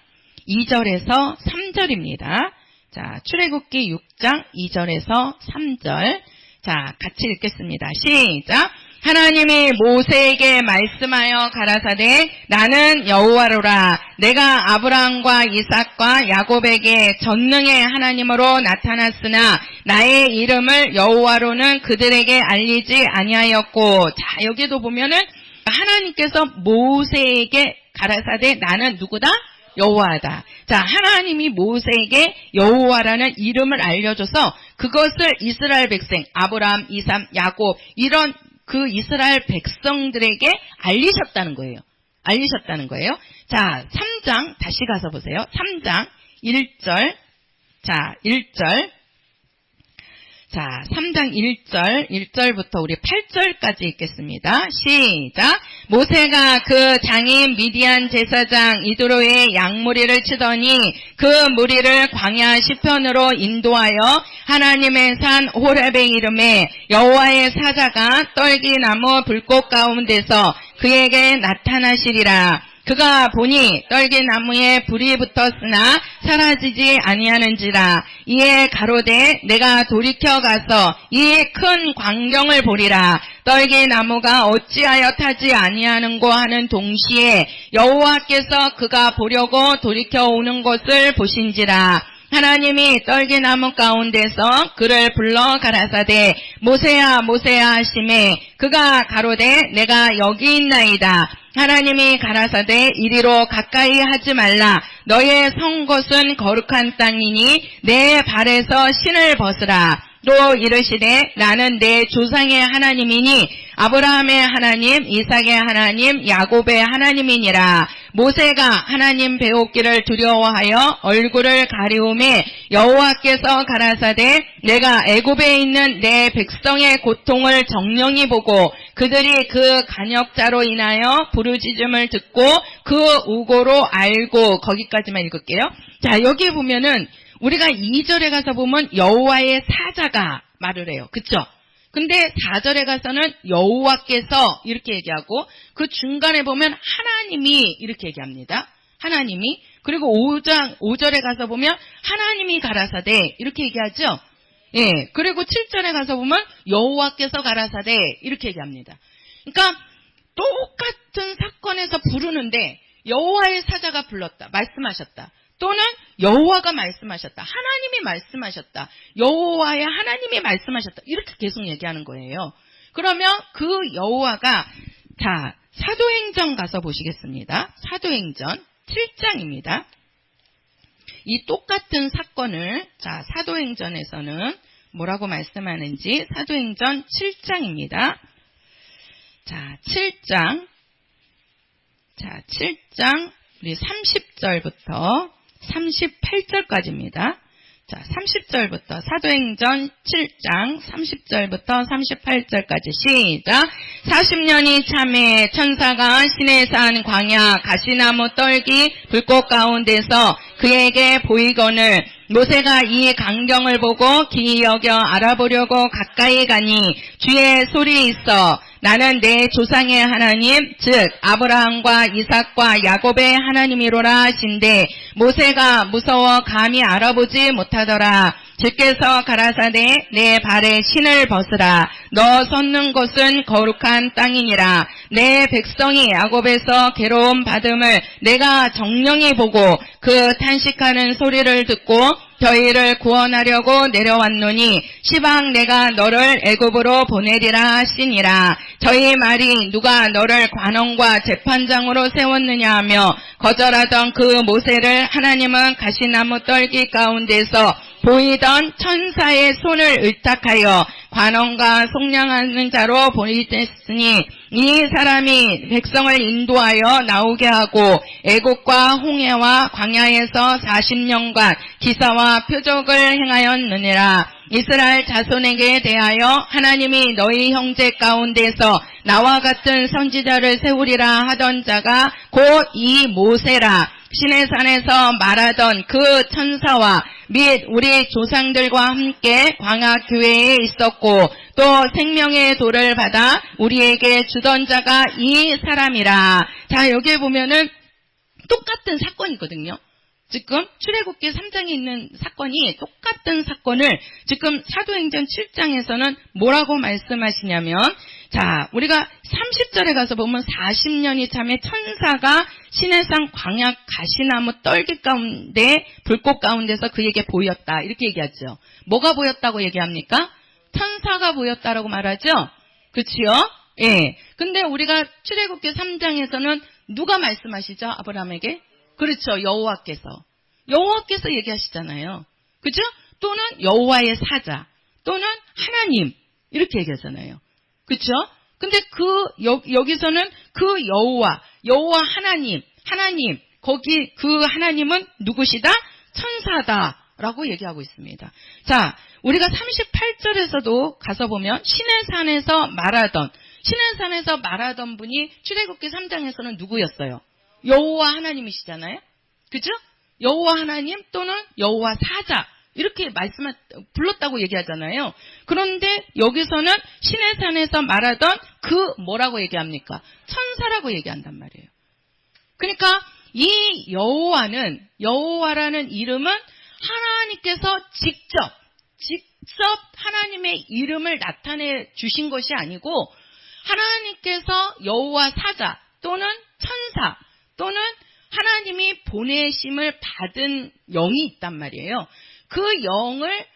2절에서 3절입니다. 자, 출애굽기 6장 2절에서 3절. 자, 같이 읽겠습니다. 시작. 하나님이 모세에게 말씀하여 가라사대 나는 여호와로라. 내가 아브라함과 이삭과 야곱에게 전능의 하나님으로 나타났으나 나의 이름을 여호와로는 그들에게 알리지 아니하였고. 자, 여기도 보면은 하나님께서 모세에게 가라사대 나는 누구다? 여호와다. 자, 하나님이 모세에게 여호와라는 이름을 알려줘서 그것을 이스라엘 백성 아브라함, 이삭, 야곱 이런 그 이스라엘 백성들에게 알리셨다는 거예요. 자, 3장 다시 가서 보세요. 3장 1절. 자, 1절. 자, 3장 1절부터 우리 8절까지 읽겠습니다. 시작. 모세가 그 장인 미디안 제사장 이드로의 양무리를 치더니 그 무리를 광야 시편으로 인도하여 하나님의 산 호렙의 이름에 여호와의 사자가 떨기나무 불꽃 가운데서 그에게 나타나시리라. 그가 보니 떨기나무에 불이 붙었으나 사라지지 아니하는지라. 이에 가로되 내가 돌이켜 가서 이 큰 광경을 보리라. 떨기나무가 어찌하여 타지 아니하는고 하는 동시에 여호와께서 그가 보려고 돌이켜 오는 것을 보신지라. 하나님이 떨기나무 가운데서 그를 불러 가라사대 모세야 모세야 하시매 그가 가로되 내가 여기 있나이다. 하나님이 가라사대 이리로 가까이 하지 말라. 너의 선 곳은 거룩한 땅이니 내 발에서 신을 벗으라. 또 이르시되 나는 내 조상의 하나님이니 아브라함의 하나님, 이삭의 하나님, 야곱의 하나님이니라. 모세가 하나님 배웠기를 두려워하여 얼굴을 가리우매 여호와께서 가라사대 내가 애굽에 있는 내 백성의 고통을 정령히 보고 그들이 그 간역자로 인하여 부르짖음을 듣고 그 우고로 알고. 거기까지만 읽을게요. 자, 여기 보면은 우리가 2절에 가서 보면 여호와의 사자가 말을 해요. 그쵸? 근데 4절에 가서는 여호와께서 이렇게 얘기하고 그 중간에 보면 하나님이 이렇게 얘기합니다. 하나님이. 그리고 5절에 가서 보면 하나님이 가라사대 이렇게 얘기하죠. 예. 그리고 7절에 가서 보면 여호와께서 가라사대 이렇게 얘기합니다. 그러니까 똑같은 사건에서 부르는데 여호와의 사자가 불렀다. 말씀하셨다. 또는 여호와가 말씀하셨다. 하나님이 말씀하셨다. 여호와의 하나님이 말씀하셨다. 이렇게 계속 얘기하는 거예요. 그러면 그 여호와가 자 사도행전 가서 보시겠습니다. 사도행전 7장입니다. 이 똑같은 사건을 자 사도행전에서는 뭐라고 말씀하는지 사도행전 7장입니다. 자 7장 우리 30절부터 38절까지입니다. 자, 30절부터 사도행전 7장 30절부터 38절까지 시작. 40년이 참에 천사가 시내산 광야 가시나무 떨기 불꽃 가운데서 그에게 보이거늘 모세가 이 광경을 보고 기이 여겨 알아보려고 가까이 가니 주의 소리 있어 나는 내 조상의 하나님 즉 아브라함과 이삭과 야곱의 하나님이로라 하신대 모세가 무서워 감히 알아보지 못하더라. 주께서 가라사대 내 발에 신을 벗으라. 너 섰는 곳은 거룩한 땅이니라. 내 백성이 야곱에서 괴로움 받음을 내가 정령히 보고 그 탄식하는 소리를 듣고 저희를 구원하려고 내려왔노니 시방 내가 너를 애굽으로 보내리라 하시니라. 저희 말이 누가 너를 관원과 재판장으로 세웠느냐 하며 거절하던 그 모세를 하나님은 가시나무 떨기 가운데서 보이던 천사의 손을 의탁하여 관원과 속량하는 자로 보이셨으니 이 사람이 백성을 인도하여 나오게 하고 애국과 홍해와 광야에서 40년간 기사와 표적을 행하였느니라. 이스라엘 자손에게 대하여 하나님이 너희 형제 가운데서 나와 같은 선지자를 세우리라 하던 자가 곧 이 모세라. 시내산에서 말하던 그 천사와 및 우리 조상들과 함께 광야 교회에 있었고 또 생명의 돌을 받아 우리에게 주던 자가 이 사람이라. 자, 여기에 보면은 똑같은 사건이거든요. 지금 출애굽기 3장에 있는 사건이 똑같은 사건을 지금 사도행전 7장에서는 뭐라고 말씀하시냐면 자, 우리가 30절에 가서 보면 40년이 참에 천사가 시내산 광야 가시나무 떨기 가운데 불꽃 가운데서 그에게 보였다. 이렇게 얘기하죠. 뭐가 보였다고 얘기합니까? 천사가 보였다라고 말하죠. 그렇지요? 예. 근데 우리가 출애굽기 3장에서는 누가 말씀하시죠? 아브라함에게? 그렇죠. 여호와께서 얘기하시잖아요. 그죠? 또는 여호와의 사자 또는 하나님 이렇게 얘기하잖아요. 그렇죠? 근데 여기서는 그 여호와 하나님 거기 그 하나님은 누구시다? 천사다라고 얘기하고 있습니다. 자, 우리가 38절에서도 가서 보면 시내산에서 말하던 분이 출애굽기 3장에서는 누구였어요? 여호와 하나님이시잖아요. 그죠? 여호와 하나님 또는 여호와 사자 이렇게 불렀다고 얘기하잖아요. 그런데 여기서는 시내산에서 말하던 그 뭐라고 얘기합니까? 천사라고 얘기한단 말이에요. 그러니까 이 여호와라는 이름은 하나님께서 직접 하나님의 이름을 나타내 주신 것이 아니고 하나님께서 여호와 사자 또는 천사 또는 하나님이 보내심을 받은 영이 있단 말이에요. 그 영을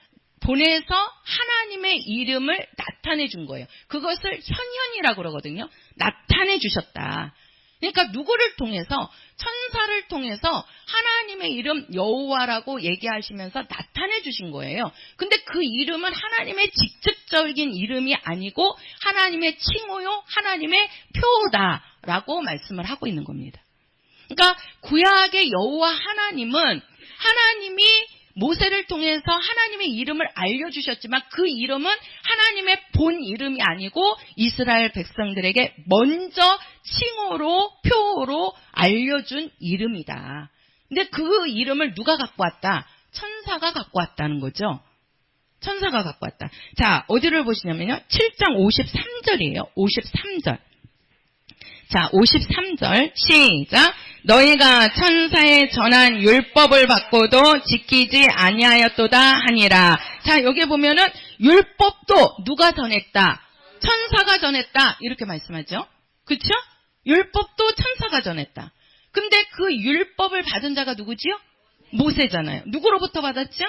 보내서 하나님의 이름을 나타내 준 거예요. 그것을 현현이라고 그러거든요. 나타내 주셨다. 그러니까 누구를 통해서? 천사를 통해서 하나님의 이름 여호와라고 얘기하시면서 나타내 주신 거예요. 근데 그 이름은 하나님의 직접적인 이름이 아니고 하나님의 칭호요, 하나님의 표다라고 말씀을 하고 있는 겁니다. 그러니까 구약의 여호와 하나님은 하나님이 모세를 통해서 하나님의 이름을 알려주셨지만 그 이름은 하나님의 본 이름이 아니고 이스라엘 백성들에게 먼저 칭호로 표로 알려준 이름이다. 근데 그 이름을 누가 갖고 왔다? 천사가 갖고 왔다는 거죠. 천사가 갖고 왔다. 자, 어디를 보시냐면요. 7장 53절이에요. 53절. 자, 53절 시작. 너희가 천사의 전한 율법을 받고도 지키지 아니하였도다 하니라. 자, 여기 보면은 율법도 누가 전했다? 천사가 전했다. 이렇게 말씀하죠. 그렇죠? 율법도 천사가 전했다. 근데 그 율법을 받은 자가 누구지요? 모세잖아요. 누구로부터 받았죠?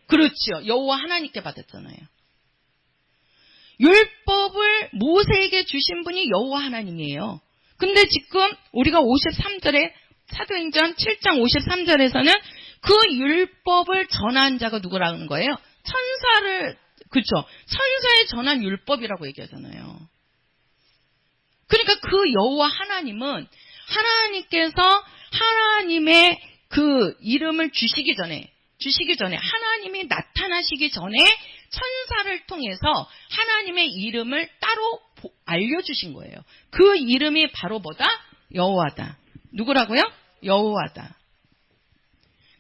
그렇죠. 여호와 하나님께 받았잖아요. 율법을 모세에게 주신 분이 여호와 하나님이에요. 근데 지금 우리가 53절에 사도행전 7장 53절에서는 그 율법을 전한 자가 누구라는 거예요? 천사를, 그렇죠. 천사에 전한 율법이라고 얘기하잖아요. 그러니까 그 여호와 하나님은 하나님께서 하나님의 그 이름을 주시기 전에 하나님이 나타나시기 전에 천사를 통해서 하나님의 이름을 따로 알려주신 거예요. 그 이름이 바로 뭐다? 여호와다. 누구라고요? 여호와다.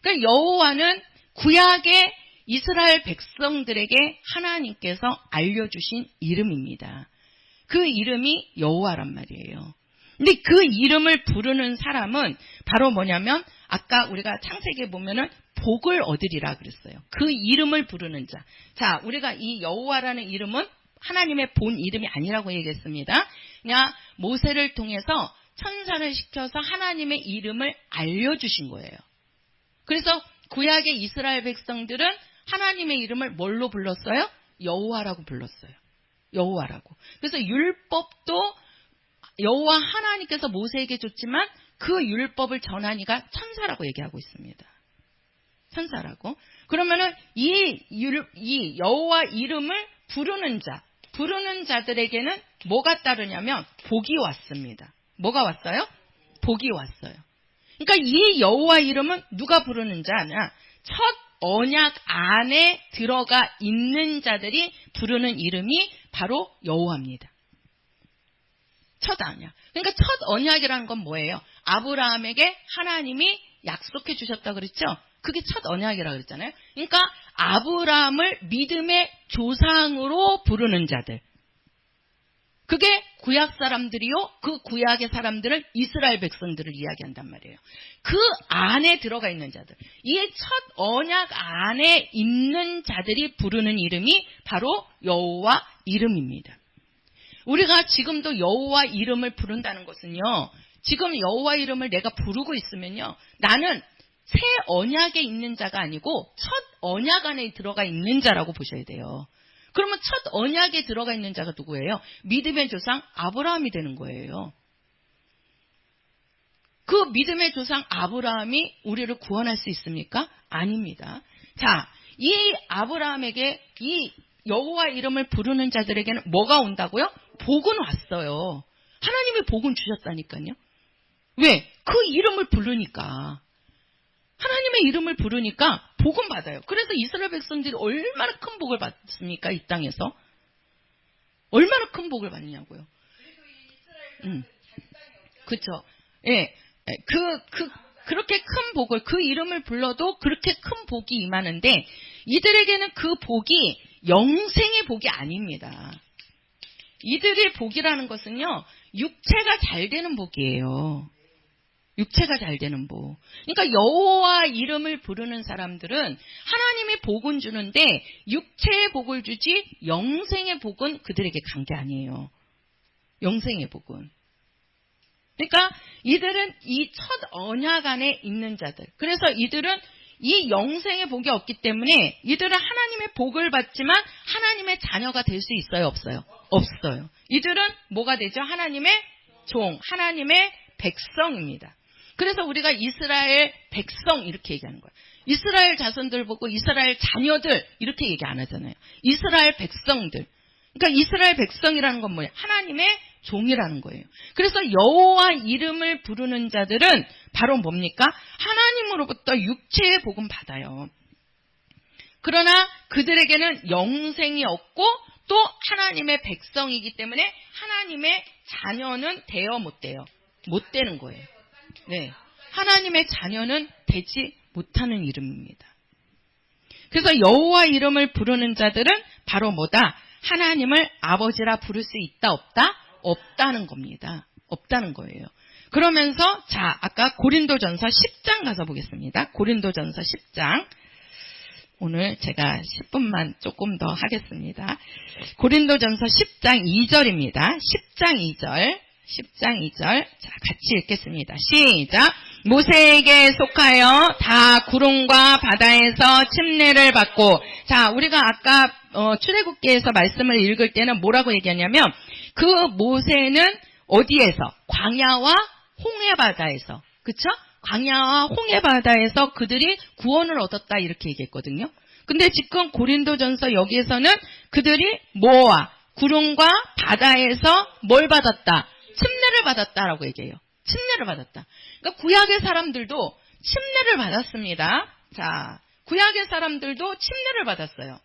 그러니까 여호와는 구약의 이스라엘 백성들에게 하나님께서 알려주신 이름입니다. 그 이름이 여호와란 말이에요. 근데 그 이름을 부르는 사람은 바로 뭐냐면 아까 우리가 창세기에 보면은 복을 얻으리라 그랬어요. 그 이름을 부르는 자. 자, 우리가 이 여호와라는 이름은 하나님의 본 이름이 아니라고 얘기했습니다. 그냥 모세를 통해서 천사를 시켜서 하나님의 이름을 알려주신 거예요. 그래서 구약의 이스라엘 백성들은 하나님의 이름을 뭘로 불렀어요? 여호와라고 불렀어요. 여호와라고. 그래서 율법도 여호와 하나님께서 모세에게 줬지만 그 율법을 전하니가 천사라고 얘기하고 있습니다. 천사라고. 그러면은 이 여호와 이름을 부르는 자들에게는 뭐가 따르냐면 복이 왔습니다. 뭐가 왔어요? 복이 왔어요. 그러니까 이 여호와 이름은 누가 부르는 자냐? 첫 언약 안에 들어가 있는 자들이 부르는 이름이 바로 여호와입니다. 첫 언약. 그러니까 첫 언약이라는 건 뭐예요? 아브라함에게 하나님이 약속해 주셨다 그랬죠? 그게 첫 언약이라고 그랬잖아요. 그러니까 아브라함을 믿음의 조상으로 부르는 자들. 그게 구약 사람들이요. 그 구약의 사람들은 이스라엘 백성들을 이야기한단 말이에요. 그 안에 들어가 있는 자들. 이 첫 언약 안에 있는 자들이 부르는 이름이 바로 여호와 이름입니다. 우리가 지금도 여호와 이름을 부른다는 것은요. 지금 여호와 이름을 내가 부르고 있으면요. 나는 새 언약에 있는 자가 아니고 첫 언약 안에 들어가 있는 자라고 보셔야 돼요. 그러면 첫 언약에 들어가 있는 자가 누구예요? 믿음의 조상 아브라함이 되는 거예요. 그 믿음의 조상 아브라함이 우리를 구원할 수 있습니까? 아닙니다. 자, 이 아브라함에게 이 여호와 이름을 부르는 자들에게는 뭐가 온다고요? 복은 왔어요. 하나님이 복은 주셨다니까요. 왜? 그 이름을 부르니까. 하나님의 이름을 부르니까 복은 받아요. 그래서 이스라엘 백성들이 얼마나 큰 복을 받습니까? 이 땅에서. 얼마나 큰 복을 받느냐고요. 그렇죠. 예. 그렇게 큰 복을, 그 이름을 불러도 그렇게 큰 복이 임하는데 이들에게는 그 복이 영생의 복이 아닙니다. 이들의 복이라는 것은요, 육체가 잘 되는 복이에요. 육체가 잘 되는 복. 그러니까 여호와 이름을 부르는 사람들은 하나님이 복은 주는데 육체의 복을 주지 영생의 복은 그들에게 간 게 아니에요. 영생의 복은. 그러니까 이들은 이 첫 언약 안에 있는 자들. 그래서 이들은 이 영생의 복이 없기 때문에 이들은 하나님의 복을 받지만 하나님의 자녀가 될 수 있어요? 없어요? 없어요. 이들은 뭐가 되죠? 하나님의 종, 하나님의 백성입니다. 그래서 우리가 이스라엘 백성 이렇게 얘기하는 거예요. 이스라엘 자손들 보고 이스라엘 자녀들 이렇게 얘기 안 하잖아요. 이스라엘 백성들. 그러니까 이스라엘 백성이라는 건 뭐예요? 하나님의 종이라는 거예요. 그래서 여호와 이름을 부르는 자들은 바로 뭡니까? 하나님으로부터 육체의 복음 받아요. 그러나 그들에게는 영생이 없고 또 하나님의 백성이기 때문에 하나님의 자녀는 되어 못 돼요. 못 되는 거예요. 네, 하나님의 자녀는 되지 못하는 이름입니다. 그래서 여호와 이름을 부르는 자들은 바로 뭐다? 하나님을 아버지라 부를 수 있다 없다? 없다는 겁니다. 없다는 거예요. 그러면서 자, 아까 고린도전서 10장 가서 보겠습니다. 고린도전서 10장. 오늘 제가 10분만 조금 더 하겠습니다. 고린도전서 10장 2절입니다. 10장 2절. 10장 2절. 자, 같이 읽겠습니다. 시작. 모세에게 속하여 다 구름과 바다에서 침례를 받고, 자, 우리가 아까 출애굽기에서 말씀을 읽을 때는 뭐라고 얘기하냐면 그 모세는 어디에서? 광야와 홍해바다에서. 그쵸? 광야와 홍해바다에서 그들이 구원을 얻었다 이렇게 얘기했거든요. 근데 지금 고린도전서 여기에서는 그들이 뭐와 구름과 바다에서 뭘 받았다? 침례를 받았다라고 얘기해요. 침례를 받았다. 그러니까 구약의 사람들도 침례를 받았습니다. 자, 구약의 사람들도 침례를 받았어요.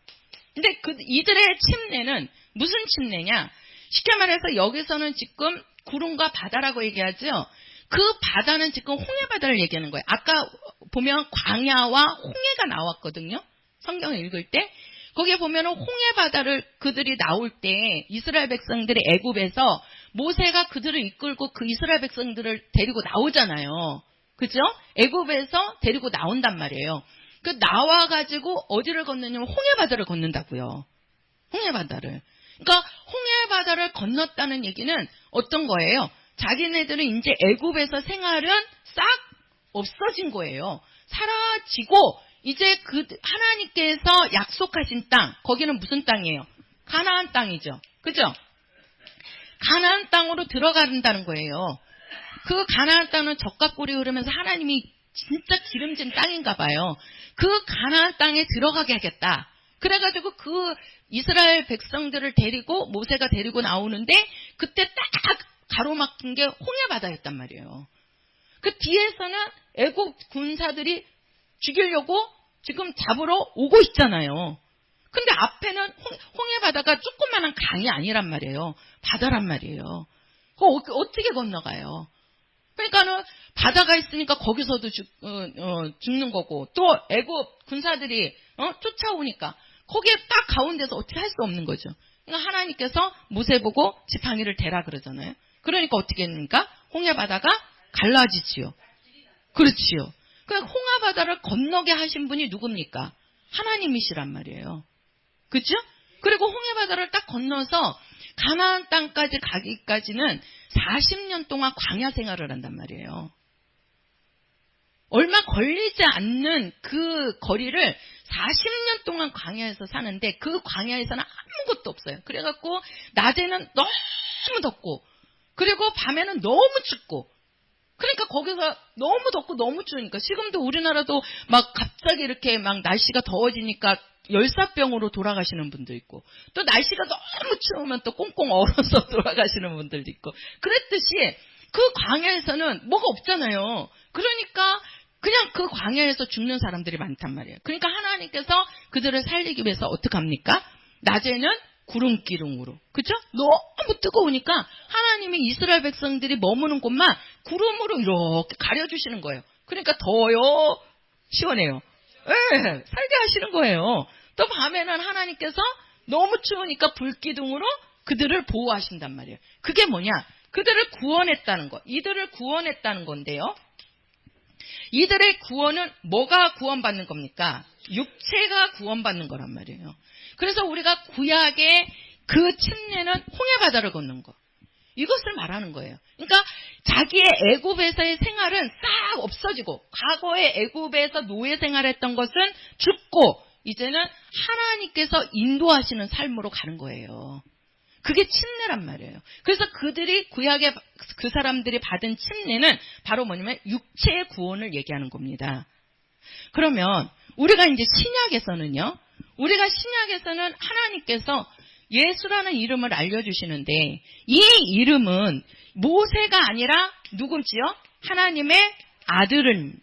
근데 이들의 침례는 무슨 침례냐? 쉽게 말해서 여기서는 지금 구름과 바다라고 얘기하죠. 그 바다는 지금 홍해바다를 얘기하는 거예요. 아까 보면 광야와 홍해가 나왔거든요. 성경을 읽을 때. 거기에 보면은 홍해바다를 그들이 나올 때 이스라엘 백성들이 애굽에서 모세가 그들을 이끌고 그 이스라엘 백성들을 데리고 나오잖아요. 그죠? 애굽에서 데리고 나온단 말이에요. 그 나와가지고 어디를 건너냐면 홍해바다를 건넌다고요. 홍해바다를. 그러니까 홍해바다를 건넜다는 얘기는 어떤 거예요? 자기네들은 이제 애굽에서 생활은 싹 없어진 거예요. 사라지고 이제 그 하나님께서 약속하신 땅, 거기는 무슨 땅이에요? 가나안 땅이죠. 그죠? 가나안 땅으로 들어간다는 거예요. 그 가나안 땅은 젖과 꿀이 흐르면서 하나님이 진짜 기름진 땅인가 봐요. 그 가나안 땅에 들어가게 하겠다. 그래가지고 그 이스라엘 백성들을 데리고 모세가 데리고 나오는데 그때 딱 가로막힌 게 홍해바다였단 말이에요. 그 뒤에서는 애국 군사들이 죽이려고 지금 잡으러 오고 있잖아요. 근데 앞에는 홍해바다가 조그마한 강이 아니란 말이에요. 바다란 말이에요. 그거 어떻게 건너가요? 그러니까는 바다가 있으니까 거기서도 죽는 거고 또 애국 군사들이 쫓아오니까 거기에 딱 가운데서 어떻게 할 수 없는 거죠. 그러니까 하나님께서 모세 보고 지팡이를 대라 그러잖아요. 그러니까 어떻게 했습니까? 홍해바다가 갈라지지요. 그렇지요. 그 홍해바다를 건너게 하신 분이 누굽니까? 하나님이시란 말이에요. 그렇죠? 그리고 홍해바다를 딱 건너서 가나안 땅까지 가기까지는 40년 동안 광야 생활을 한단 말이에요. 얼마 걸리지 않는 그 거리를 40년 동안 광야에서 사는데 그 광야에서는 아무것도 없어요. 그래갖고 낮에는 너무 덥고 그리고 밤에는 너무 춥고 그러니까 거기서 너무 덥고 너무 추우니까 지금도 우리나라도 막 갑자기 이렇게 막 날씨가 더워지니까 열사병으로 돌아가시는 분도 있고 또 날씨가 너무 추우면 또 꽁꽁 얼어서 돌아가시는 분들도 있고 그랬듯이 그 광야에서는 뭐가 없잖아요. 그러니까 그냥 그 광야에서 죽는 사람들이 많단 말이에요. 그러니까 하나님께서 그들을 살리기 위해서 어떻게 합니까? 낮에는 구름기둥으로. 그죠? 너무 뜨거우니까 하나님이 이스라엘 백성들이 머무는 곳만 구름으로 이렇게 가려주시는 거예요. 그러니까 더요, 시원해요. 예, 살게 하시는 거예요. 또 밤에는 하나님께서 너무 추우니까 불기둥으로 그들을 보호하신단 말이에요. 그게 뭐냐? 그들을 구원했다는 거. 이들을 구원했다는 건데요. 이들의 구원은 뭐가 구원받는 겁니까? 육체가 구원받는 거란 말이에요. 그래서 우리가 구약의 그 침례는 홍해바다를 걷는 거. 이것을 말하는 거예요. 그러니까 자기의 애굽에서의 생활은 싹 없어지고 과거의 애굽에서 노예 생활했던 것은 죽고 이제는 하나님께서 인도하시는 삶으로 가는 거예요. 그게 침례란 말이에요. 그래서 그들이 구약의 그 사람들이 받은 침례는 바로 뭐냐면 육체의 구원을 얘기하는 겁니다. 그러면 우리가 이제 신약에서는요. 우리가 신약에서는 하나님께서 예수라는 이름을 알려주시는데 이 이름은 모세가 아니라 누구지요? 하나님의 아들입니다.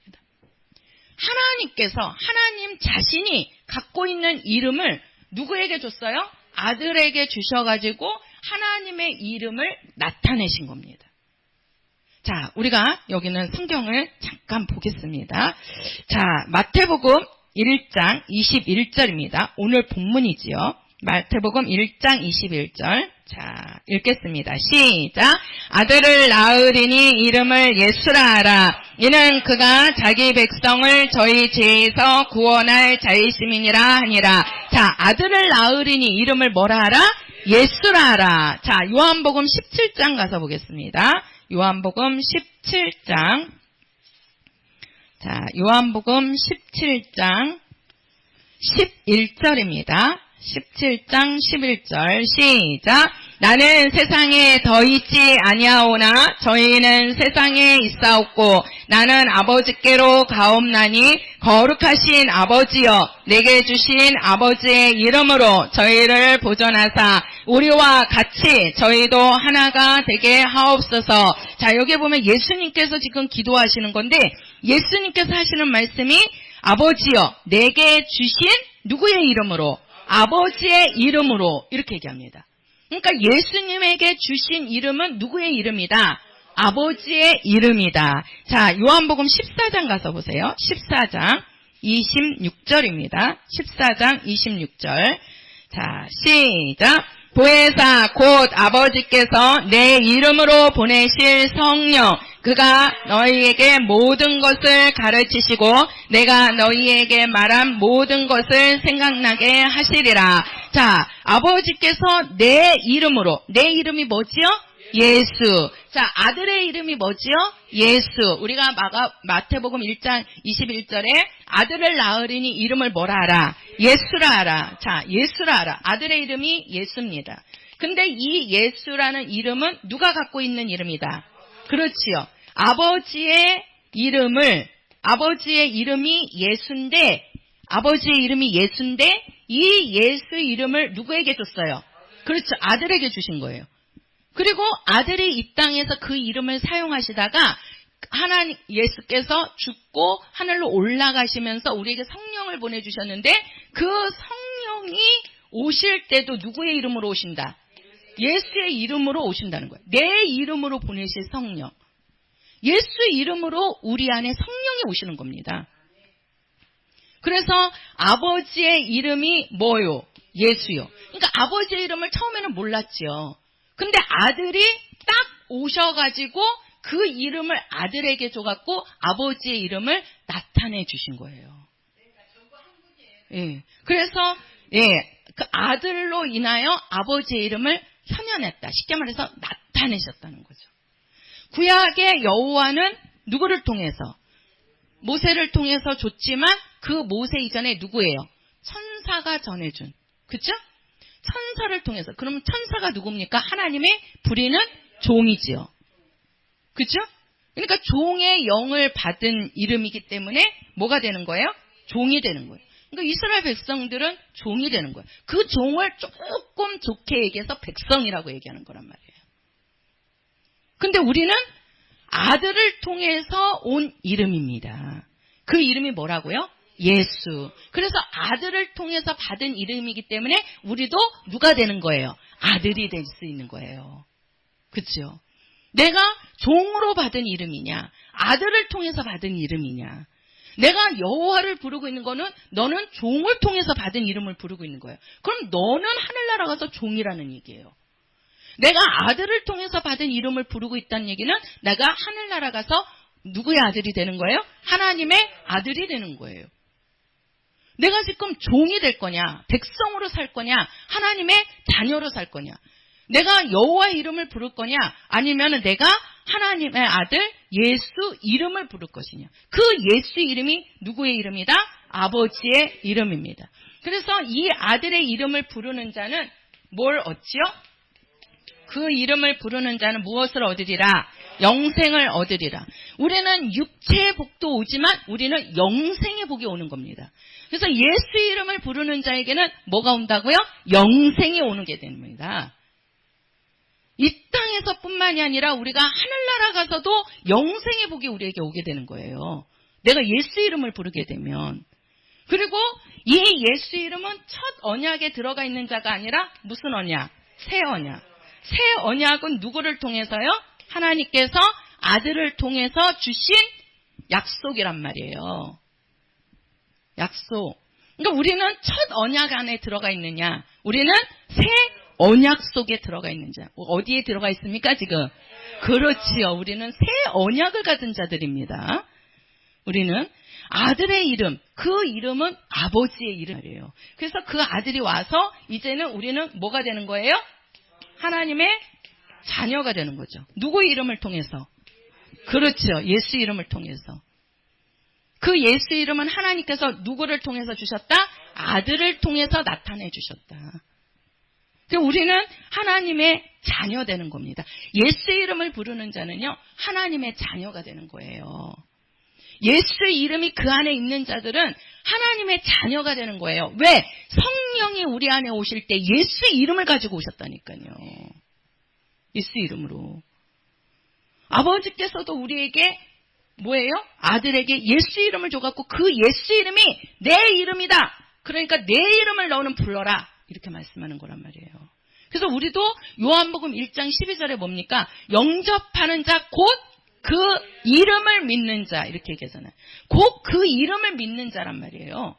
하나님께서 하나님 자신이 갖고 있는 이름을 누구에게 줬어요? 아들에게 주셔가지고 하나님의 이름을 나타내신 겁니다. 자, 우리가 여기는 성경을 잠깐 보겠습니다. 자, 마태복음 1장 21절입니다. 오늘 본문이지요. 마태복음 1장 21절. 자, 읽겠습니다. 시작. 아들을 낳으리니 이름을 예수라 하라. 이는 그가 자기 백성을 저희 죄에서 구원할 자이심이니라 하니라. 자, 아들을 낳으리니 이름을 뭐라 하라? 예수라 하라. 자, 요한복음 17장 가서 보겠습니다. 요한복음 17장. 자, 요한복음 17장 11절입니다. 17장 11절 시작. 나는 세상에 더 있지 아니하오나 저희는 세상에 있사옵고 나는 아버지께로 가옵나니 거룩하신 아버지여 내게 주신 아버지의 이름으로 저희를 보존하사 우리와 같이 저희도 하나가 되게 하옵소서. 자, 여기 보면 예수님께서 지금 기도하시는 건데 예수님께서 하시는 말씀이 아버지여 내게 주신 누구의 이름으로? 아버지의 이름으로 이렇게 얘기합니다. 그러니까 예수님에게 주신 이름은 누구의 이름이다? 아버지의 이름이다. 자, 요한복음 14장 가서 보세요. 14장 26절입니다. 14장 26절. 자, 시작. 보혜사 곧 아버지께서 내 이름으로 보내실 성령 그가 너희에게 모든 것을 가르치시고 내가 너희에게 말한 모든 것을 생각나게 하시리라. 자, 아버지께서 내 이름으로, 내 이름이 뭐지요? 예수. 자, 아들의 이름이 뭐지요? 예수. 우리가 마태복음 1장 21절에 아들을 낳으리니 이름을 뭐라 하라? 예수라 하라. 자, 예수라 하라. 아들의 이름이 예수입니다. 근데 이 예수라는 이름은 누가 갖고 있는 이름이다? 그렇지요. 아버지의 이름이 예수인데, 아버지의 이름이 예수인데, 이 예수 이름을 누구에게 줬어요? 그렇죠. 아들에게 주신 거예요. 그리고 아들이 이 땅에서 그 이름을 사용하시다가 하나님 예수께서 죽고 하늘로 올라가시면서 우리에게 성령을 보내주셨는데 그 성령이 오실 때도 누구의 이름으로 오신다? 예수의 이름으로 오신다는 거예요. 내 이름으로 보내실 성령. 예수 이름으로 우리 안에 성령이 오시는 겁니다. 그래서 아버지의 이름이 뭐요? 예수요. 그러니까 아버지의 이름을 처음에는 몰랐죠. 근데 아들이 딱 오셔가지고 그 이름을 아들에게 줘갖고 아버지의 이름을 나타내 주신 거예요. 예. 그래서, 그 아들로 인하여 아버지의 이름을 현현했다. 쉽게 말해서 나타내셨다는 거죠. 구약의 여호와는 누구를 통해서? 모세를 통해서 줬지만 그 모세 이전에 누구예요? 천사가 전해준. 그쵸? 천사를 통해서. 그러면 천사가 누굽니까? 하나님의 부리는 종이지요. 그죠? 그러니까 종의 영을 받은 이름이기 때문에 뭐가 되는 거예요? 종이 되는 거예요. 그러니까 이스라엘 백성들은 종이 되는 거예요. 그 종을 조금 좋게 얘기해서 백성이라고 얘기하는 거란 말이에요. 근데 우리는 아들을 통해서 온 이름입니다. 그 이름이 뭐라고요? 예수. 그래서 아들을 통해서 받은 이름이기 때문에 우리도 누가 되는 거예요? 아들이 될 수 있는 거예요. 그렇죠? 내가 종으로 받은 이름이냐? 아들을 통해서 받은 이름이냐? 내가 여호와를 부르고 있는 거는 너는 종을 통해서 받은 이름을 부르고 있는 거예요. 그럼 너는 하늘나라 가서 종이라는 얘기예요. 내가 아들을 통해서 받은 이름을 부르고 있다는 얘기는 내가 하늘나라 가서 누구의 아들이 되는 거예요? 하나님의 아들이 되는 거예요. 내가 지금 종이 될 거냐, 백성으로 살 거냐, 하나님의 자녀로 살 거냐, 내가 여호와의 이름을 부를 거냐, 아니면 내가 하나님의 아들 예수 이름을 부를 것이냐. 그 예수 이름이 누구의 이름이다? 아버지의 이름입니다. 그래서 이 아들의 이름을 부르는 자는 뭘 얻지요? 그 이름을 부르는 자는 무엇을 얻으리라? 영생을 얻으리라. 우리는 육체의 복도 오지만 우리는 영생의 복이 오는 겁니다. 그래서 예수 이름을 부르는 자에게는 뭐가 온다고요? 영생이 오는 게 됩니다. 이 땅에서뿐만이 아니라 우리가 하늘나라 가서도 영생의 복이 우리에게 오게 되는 거예요. 내가 예수 이름을 부르게 되면. 그리고 이 예수 이름은 첫 언약에 들어가 있는 자가 아니라 무슨 언약? 새 언약. 새 언약은 누구를 통해서요? 하나님께서 아들을 통해서 주신 약속이란 말이에요. 약속. 그러니까 우리는 첫 언약 안에 들어가 있느냐? 우리는 새 언약 속에 들어가 있는 자. 어디에 들어가 있습니까, 지금? 그렇지요. 우리는 새 언약을 가진 자들입니다. 우리는 아들의 이름, 그 이름은 아버지의 이름이에요. 그래서 그 아들이 와서 이제는 우리는 뭐가 되는 거예요? 하나님의 자녀가 되는 거죠. 누구의 이름을 통해서? 그렇죠. 예수 이름을 통해서. 그 예수 이름은 하나님께서 누구를 통해서 주셨다? 아들을 통해서 나타내 주셨다. 우리는 하나님의 자녀 되는 겁니다. 예수 이름을 부르는 자는요, 하나님의 자녀가 되는 거예요. 예수 이름이 그 안에 있는 자들은 하나님의 자녀가 되는 거예요. 왜? 성령이 우리 안에 오실 때 예수 이름을 가지고 오셨다니까요. 예수 이름으로. 아버지께서도 우리에게 뭐예요? 아들에게 예수 이름을 줘갖고 그 예수 이름이 내 이름이다. 그러니까 내 이름을 너는 불러라. 이렇게 말씀하는 거란 말이에요. 그래서 우리도 요한복음 1장 12절에 뭡니까? 영접하는 자 곧 그 이름을 믿는 자 이렇게 얘기하잖아요. 곧 그 이름을 믿는 자란 말이에요.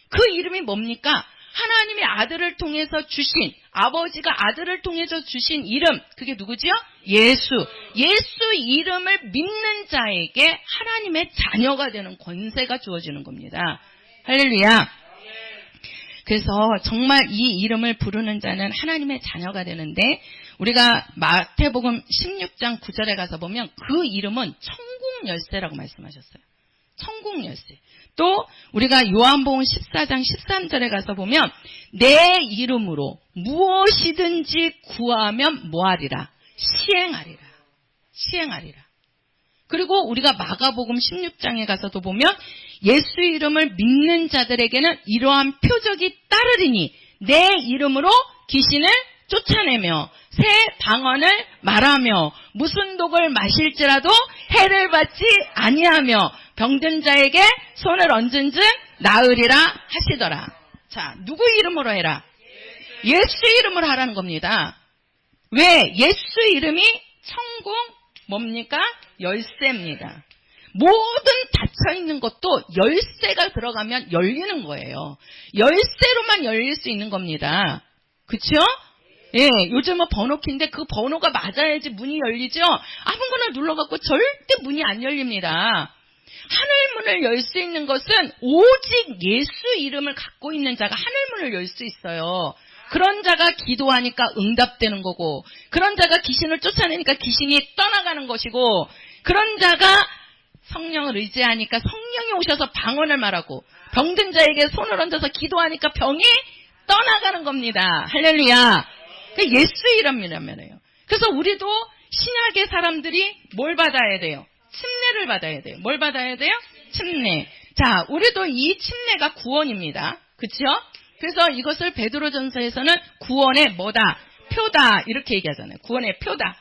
그 이름이 뭡니까? 하나님의 아들을 통해서 주신, 아버지가 아들을 통해서 주신 이름, 그게 누구지요? 예수. 예수 이름을 믿는 자에게 하나님의 자녀가 되는 권세가 주어지는 겁니다. 할렐루야. 그래서 정말 이 이름을 부르는 자는 하나님의 자녀가 되는데, 우리가 마태복음 16장 9절에 가서 보면 그 이름은 천국 열쇠라고 말씀하셨어요. 천국 열쇠. 또 우리가 요한복음 14장 13절에 가서 보면 내 이름으로 무엇이든지 구하면 뭐하리라? 시행하리라. 시행하리라. 그리고 우리가 마가복음 16장에 가서도 보면 예수 이름을 믿는 자들에게는 이러한 표적이 따르리니 내 이름으로 귀신을 쫓아내며 새 방언을 말하며 무슨 독을 마실지라도 해를 받지 아니하며 병든 자에게 손을 얹은즉 나으리라 하시더라. 자, 누구 이름으로 해라? 예수 이름으로 하라는 겁니다. 왜? 예수 이름이 천국 뭡니까? 열쇠입니다. 모든 닫혀있는 것도 열쇠가 들어가면 열리는 거예요. 열쇠로만 열릴 수 있는 겁니다. 그쵸? 예, 요즘은 번호키인데 그 번호가 맞아야지 문이 열리죠? 아무거나 눌러갖고 절대 문이 안 열립니다. 하늘문을 열 수 있는 것은 오직 예수 이름을 갖고 있는 자가 하늘문을 열 수 있어요. 그런 자가 기도하니까 응답되는 거고, 그런 자가 귀신을 쫓아내니까 귀신이 떠나가는 것이고, 그런 자가 성령을 의지하니까 성령이 오셔서 방언을 말하고, 병든 자에게 손을 얹어서 기도하니까 병이 떠나가는 겁니다. 할렐루야. 예수 이름이라면요. 그래서 우리도 신약의 사람들이 뭘 받아야 돼요? 침례를 받아야 돼요. 뭘 받아야 돼요? 침례. 자, 우리도 이 침례가 구원입니다. 그렇죠? 그래서 이것을 베드로전서에서는 구원의 뭐다? 표다. 이렇게 얘기하잖아요. 구원의 표다.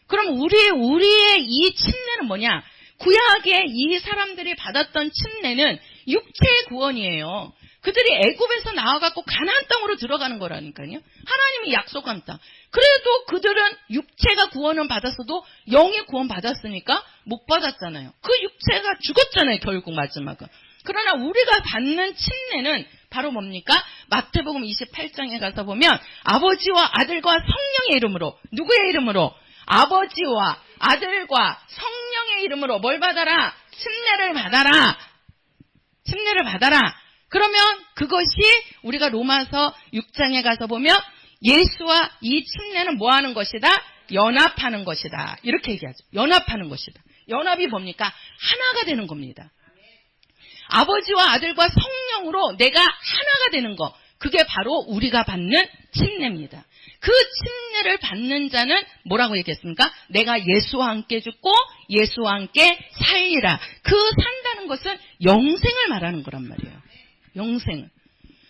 그럼 우리의 이 침례는 뭐냐? 구약의 이 사람들이 받았던 침례는 육체의 구원이에요. 그들이 애굽에서 나와갖고 가나안 땅으로 들어가는 거라니까요. 하나님이 약속한 땅. 그래도 그들은 육체가 구원은 받았어도 영의 구원 받았으니까 못 받았잖아요. 그 육체가 죽었잖아요. 결국 마지막은. 그러나 우리가 받는 침례는 바로 뭡니까? 마태복음 28장에 가서 보면 아버지와 아들과 성령의 이름으로, 누구의 이름으로? 아버지와 아들과 성령의 이름으로 뭘 받아라? 침례를 받아라. 침례를 받아라. 그러면 그것이 우리가 로마서 6장에 가서 보면 예수와 이 침례는 뭐 하는 것이다? 연합하는 것이다. 이렇게 얘기하죠. 연합하는 것이다. 연합이 뭡니까? 하나가 되는 겁니다. 아버지와 아들과 성령으로 내가 하나가 되는 거. 그게 바로 우리가 받는 침례입니다. 그 침례를 받는 자는 뭐라고 얘기했습니까? 내가 예수와 함께 죽고 예수와 함께 살리라. 그 산다는 것은 영생을 말하는 거란 말이에요. 영생을.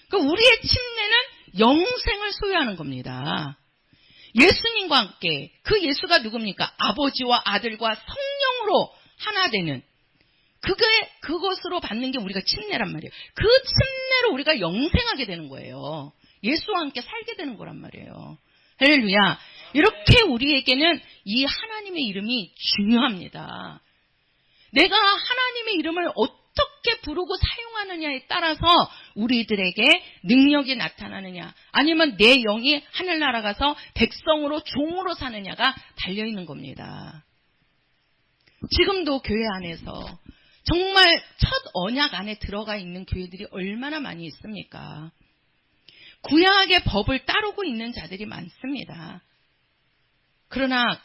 그러니까 우리의 침례는 영생을 소유하는 겁니다. 예수님과 함께, 그 예수가 누굽니까? 아버지와 아들과 성령으로 하나 되는, 그것으로 받는 게 우리가 침례란 말이에요. 그 침례로 우리가 영생하게 되는 거예요. 예수와 함께 살게 되는 거란 말이에요. 할렐루야. 이렇게 우리에게는 이 하나님의 이름이 중요합니다. 내가 하나님의 이름을 어떻게 부르고 사용하느냐에 따라서 우리들에게 능력이 나타나느냐, 아니면 내 영이 하늘나라 가서 백성으로 종으로 사느냐가 달려있는 겁니다. 지금도 교회 안에서 정말 첫 언약 안에 들어가 있는 교회들이 얼마나 많이 있습니까? 구약의 법을 따르고 있는 자들이 많습니다. 그러나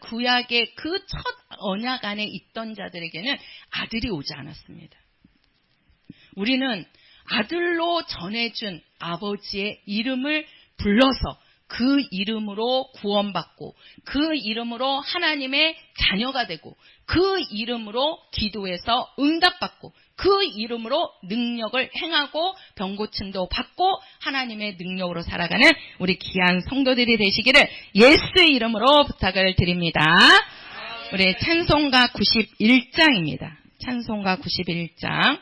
구약의 그 첫 언약 안에 있던 자들에게는 아들이 오지 않았습니다. 우리는 아들로 전해준 아버지의 이름을 불러서 그 이름으로 구원받고, 그 이름으로 하나님의 자녀가 되고, 그 이름으로 기도해서 응답받고, 그 이름으로 능력을 행하고 병고침도 받고 하나님의 능력으로 살아가는 우리 귀한 성도들이 되시기를 예수의 이름으로 부탁을 드립니다. 우리 찬송가 91장입니다. 찬송가 91장.